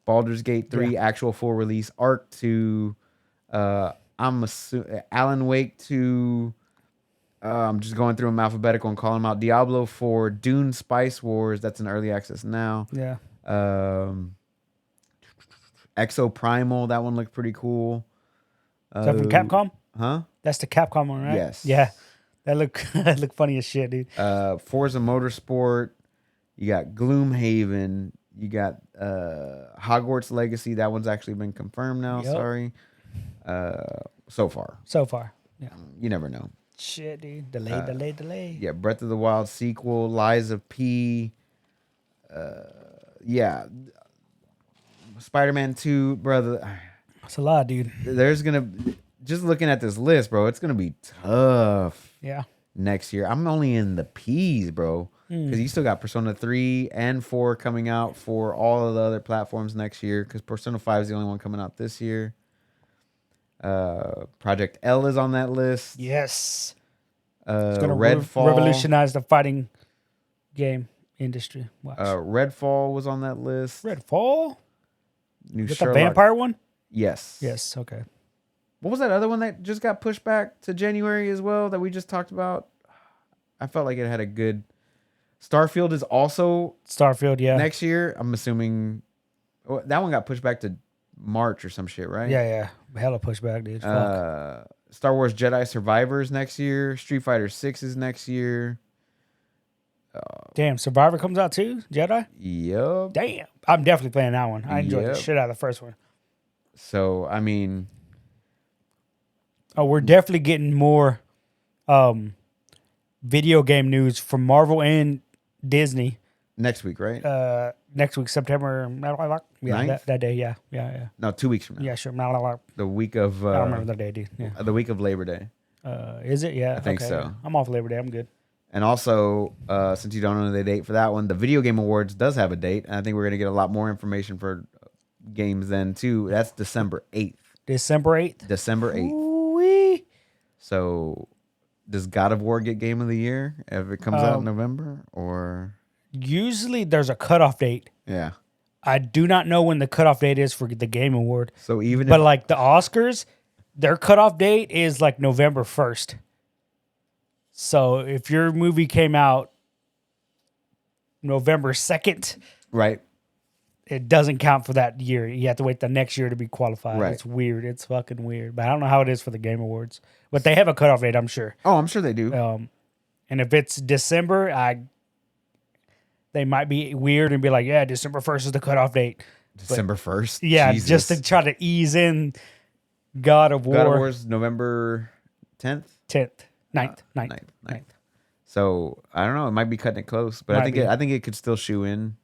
Baldur's Gate 3 actual full release, Arc 2, I'm assuming Alan Wake 2. I'm just going through them alphabetical and calling them out. Diablo 4, Dune Spice Wars. That's in early access now. Yeah. Exo Primal. That one looked pretty cool. Is that from Capcom? Huh? That's the Capcom one, right? Yes. Yeah. That look funny as shit, dude. Forza Motorsport. You got Gloomhaven. You got Hogwarts Legacy. That one's actually been confirmed now. Yep. Sorry. So far. Yeah. You never know. Shit, dude. Delay. Yeah, Breath of the Wild sequel, Lies of P. Yeah. Spider-Man 2, brother. That's a lot, dude. There's gonna just looking at this list, bro, it's gonna be tough. Yeah. Next year. I'm only in the P's, bro. Because you still got Persona 3 and 4 coming out for all of the other platforms next year. Because Persona 5 is the only one coming out this year. Project L is on that list. Yes. It's gonna Redfall revolutionize the fighting game industry. Watch. Redfall was on that list. Redfall? New With Sherlock. the vampire one? Yes. Yes. Okay. What was that other one that just got pushed back to January as well that we just talked about? I felt like it had a good. Starfield is also Starfield, yeah. next year. I'm assuming that one got pushed back to March or some shit, right? Yeah. Hella pushback, dude. Fuck. Star Wars Jedi Survivors next year. Street Fighter 6 is next year. Damn, Survivor comes out too? Jedi? Yep. Damn. I'm definitely playing that one. I enjoyed the shit out of the first one. So, I mean. Oh, we're definitely getting more video game news from Marvel and Disney. Next week, right? Next week, September. Yeah, that day. Yeah. No, 2 weeks from now. Yeah, sure. The week of. I don't remember the day, dude. Yeah. The week of Labor Day. Is it? Yeah. I think so. I'm off Labor Day. I'm good. And also, since you don't know the date for that one, the Video Game Awards does have a date. And I think we're going to get a lot more information for games then, too. That's December 8th. December 8th? December 8th. Ooh-wee. So, does God of War get Game of the Year if it comes out in November? Or usually there's a cutoff date. Yeah. I do not know when the cutoff date is for the Game Award. So even But like the Oscars, their cutoff date is like November 1st. So if your movie came out November 2nd, right, it doesn't count for that year. You have to wait the next year to be qualified. Right. It's weird. It's fucking weird. But I don't know how it is for the Game Awards. But they have a cutoff date, I'm sure. Oh, I'm sure they do. And if it's December, they might be weird and be like, yeah, December 1st is the cutoff date. December 1st? Yeah, Jesus. just to try to ease in God of War. God of War's November 10th? 9th. So, I don't know. It might be cutting it close. But I think it could still shoe in.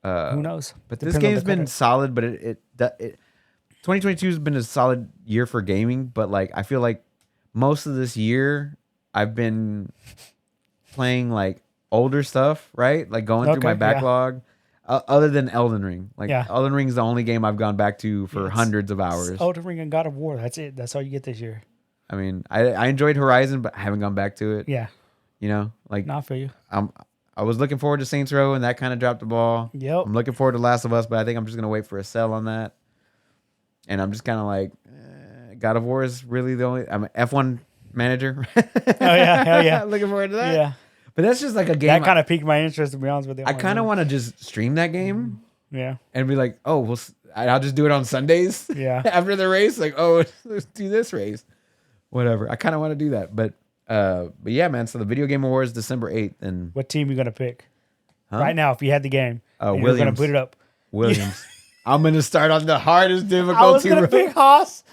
Who knows? But this game's been solid, but it 2022 has been a solid year for gaming, but like I feel like most of this year I've been playing like older stuff, right? Like going through my backlog. other than Elden Ring. Like Yeah. Elden Ring is the only game I've gone back to for hundreds of hours. Elden Ring and God of War. That's it. That's all you get this year. I mean, I enjoyed Horizon, but I haven't gone back to it. Yeah. You know, like Not for you. I was looking forward to Saints Row, and that kind of dropped the ball. Yep. I'm looking forward to Last of Us, but I think I'm just gonna wait for a sale on that. And I'm just kind of like, God of War is really the only. I'm an F1 manager. Oh yeah, hell yeah. Looking forward to that. Yeah. But that's just like a game. That kind of piqued my interest, to be honest with you. I kind of want to just stream that game Yeah. and be like, oh, well, I'll just do it on Sundays. Yeah. After the race, like, oh, let's do this race, whatever. I kind of want to do that, but yeah, man. So the Video Game Awards December 8th, and What team you gonna pick? Right now, if you had the game, and you're gonna Williams. put it up. Williams. I'm gonna start on the hardest difficulty. I was gonna pick Haas.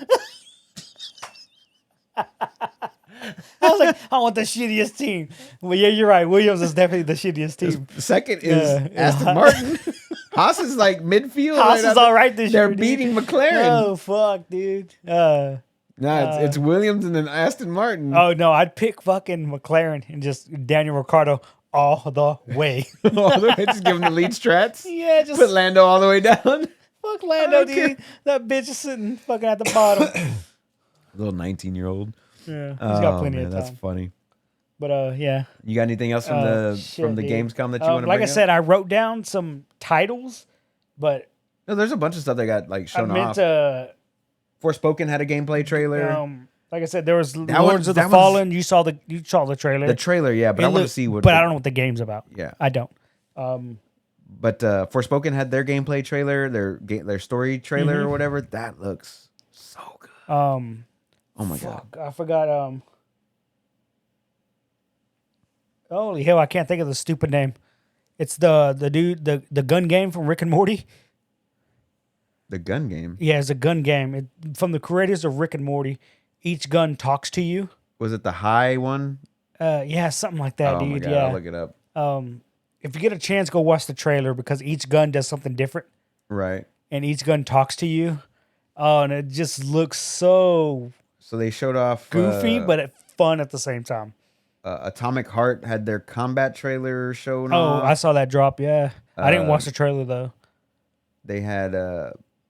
I was like, I want the shittiest team. Well, yeah, you're right. Williams is definitely the shittiest team. Second is Yeah. Aston Martin. Haas is like midfield. Haas is after- all right this They're year. dude. beating McLaren. Oh fuck, dude. Nah, it's Williams and then Aston Martin. Oh no, I'd pick fucking McLaren and just Daniel Ricciardo all the way. All the way, just give him the lead strats. Yeah, just Put Lando all the way down. fuck Lando, Okay. dude. That bitch is sitting fucking at the bottom. Little 19-year-old. Yeah, he's got plenty of time. That's funny. But yeah. You got anything else from the Shit, dude. Gamescom that you want to like bring I said, I wrote down some titles, but No, there's a bunch of stuff that got like I shown meant off. to. Forspoken had a gameplay trailer. Like I said, there was one- Lords of the that one's- Fallen. You saw the trailer. The trailer, yeah, but It I want to looked- see what. But I don't know what the game's about. Yeah, I don't. but Forspoken had their gameplay trailer, their story trailer Mm-hmm. or whatever. That looks so good. Oh my god. Fuck, I forgot. Holy hell, I can't think of the stupid name. It's the dude, the gun game from Rick and Morty. The gun game. Yeah, it's a gun game. From the creators of Rick and Morty. Each gun talks to you. Was it the high one? Yeah, something like that, Oh my dude. god, Yeah. I'll look it up. If you get a chance, go watch the trailer because each gun does something different, Right. and each gun talks to you. Oh, and it just looks so So they showed off goofy, but fun at the same time. Atomic Heart had their combat trailer shown Oh, off. I saw that drop. Yeah, I didn't watch the trailer though. They had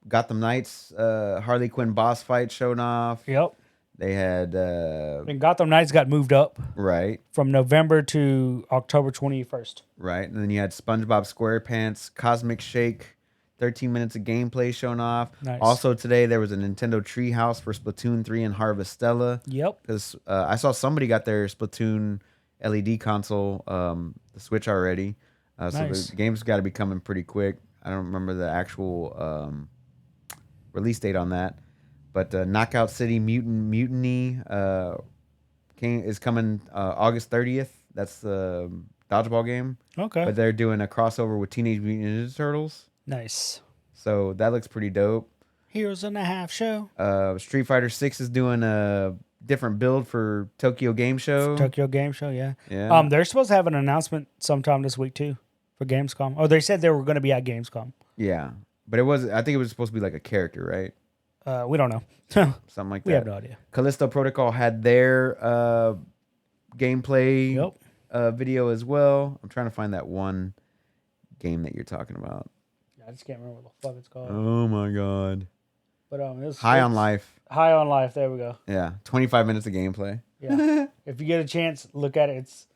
Gotham Knights Harley Quinn boss fight shown off. Yep. They had And Gotham Knights got moved up right, from November to October 21st. right, and then you had SpongeBob SquarePants Cosmic Shake, 13 minutes of gameplay shown off. Nice. Also today there was a Nintendo Treehouse for Splatoon 3 and Harvestella. Yep. Because I saw somebody got their Splatoon LED console, the Switch already. So Nice. the game's got to be coming pretty quick. I don't remember the actual release date on that. But Knockout City Mutiny is coming August 30th. That's the dodgeball game. Okay. But they're doing a crossover with Teenage Mutant Ninja Turtles. Nice. So that looks pretty dope. Heroes and a Half show. Street Fighter 6 is doing a different build for Tokyo Game Show. Tokyo Game Show, yeah. Yeah. They're supposed to have an announcement sometime this week too for Gamescom. Oh, they said they were going to be at Gamescom. Yeah. But I think it was supposed to be like a character, right? We don't know. Something like that. We have no idea. Callisto Protocol had their gameplay Yep. video as well. I'm trying to find that one game that you're talking about. I just can't remember what the fuck it's called. Oh my god. But it's High on Life. High on Life. There we go. Yeah. 25 minutes of gameplay. Yeah. If you get a chance, look at it. It's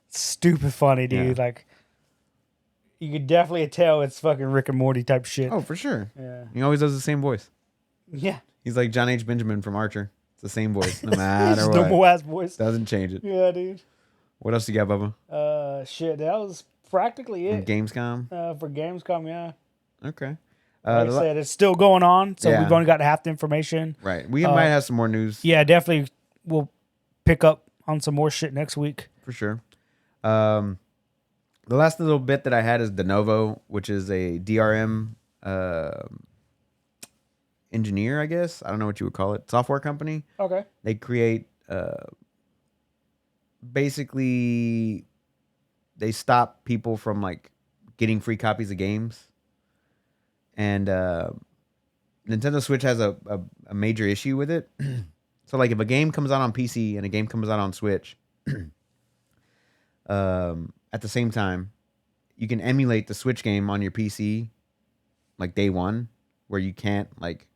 stupid funny, dude. Yeah. Like, you could definitely tell it's fucking Rick and Morty type shit. Oh, for sure. Yeah. He always does the same voice. Yeah. He's like John H. Benjamin from Archer. It's the same voice, no matter Just what. normal ass voice. Doesn't change it. Yeah, dude. What else you got, Bubba? Shit, that was practically From it. Gamescom? For Gamescom, yeah. Okay. Like I said, it's still going on, so Yeah. we've only got half the information. Right. We might have some more news. Yeah, definitely we'll pick up on some more shit next week. For sure. The last little bit that I had is Denuvo, which is a DRM engineer, I guess. I don't know what you would call it. Software company. Okay. They create basically they stop people from like getting free copies of games. And Nintendo Switch has a major issue with it. So like if a game comes out on PC and a game comes out on Switch, at the same time, you can emulate the Switch game on your PC like day one, where you can't like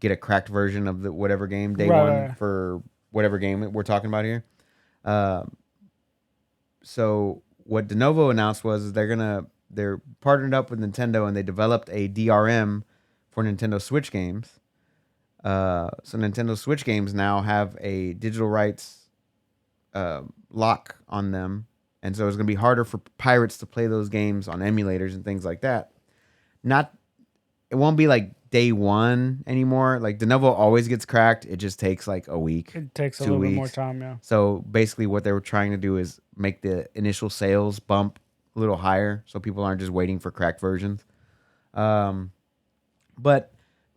get a cracked version of the whatever game day one for whatever game we're talking about here. So what Denuvo announced was they're partnered up with Nintendo and they developed a DRM for Nintendo Switch games. So Nintendo Switch games now have a digital rights lock on them, and so it's going to be harder for pirates to play those games on emulators and things like that. It won't be like day one anymore. Like Denuvo always gets cracked. It just takes like a week. It takes a little bit more time, yeah. So basically what they were trying to do is make the initial sales bump a little higher so people aren't just waiting for cracked versions. But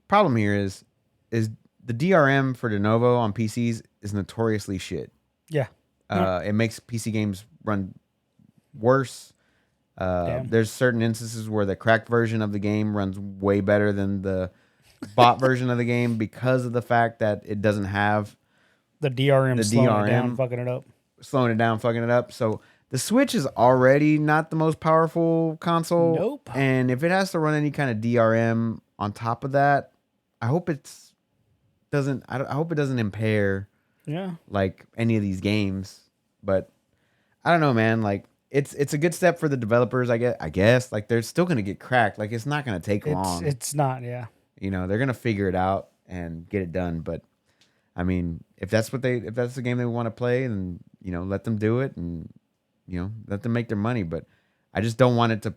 problem here is the DRM for Denuvo on PCs is notoriously shit. Yeah. It makes PC games run worse. There's certain instances where the cracked version of the game runs way better than the bot version of the game because of the fact that it doesn't have the DRM slowing it down, fucking it up. Slowing it down, fucking it up. So the Switch is already not the most powerful console. Nope. And if it has to run any kind of DRM on top of that, I hope it doesn't impair like any of these games. But I don't know, man. Like it's a good step for the developers, I guess. Like they're still gonna get cracked. Like it's not gonna take long. It's not, yeah. You know, they're gonna figure it out and get it done. But I mean, if that's the game they want to play, then let them do it and let them make their money. But I just don't want it to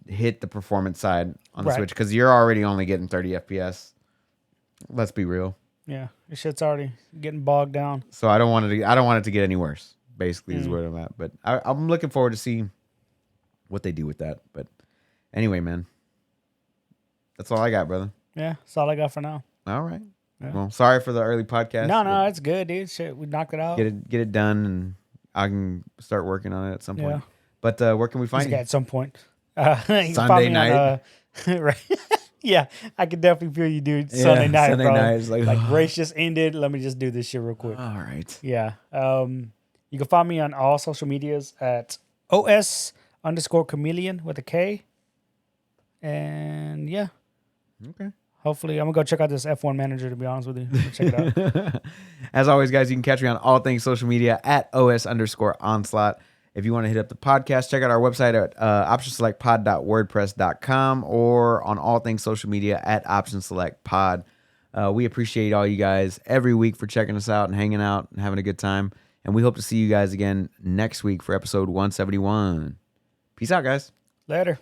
hit the performance side on the Switch because you're already only getting 30 FPS. Let's be real. Yeah, this shit's already getting bogged down. So I don't want it to get any worse. Basically, is where I'm at. But I'm looking forward to see what they do with that. But anyway, man, that's all I got, brother. Yeah, that's all I got for now. All right. Yeah. Well, sorry for the early podcast. No, it's good, dude. Shit, we knocked it out. Get it done, and I can start working on it at some point. Yeah. But where can we find you? At some point. Sunday night. Right. Yeah, I can definitely feel you, dude. Sunday night, Sunday bro. Night is like race just ended. Let me just do this shit real quick. All right. Yeah. You can find me on all social medias at OS_chameleon with a K. And yeah. Okay. Hopefully, I'm going to go check out this F1 manager, to be honest with you. Check it out. As always, guys, you can catch me on all things social media at OS_onslaught. If you want to hit up the podcast, check out our website at optionselectpod.wordpress.com or on all things social media at optionselectpod. We appreciate all you guys every week for checking us out and hanging out and having a good time. And we hope to see you guys again next week for episode 171. Peace out, guys. Later.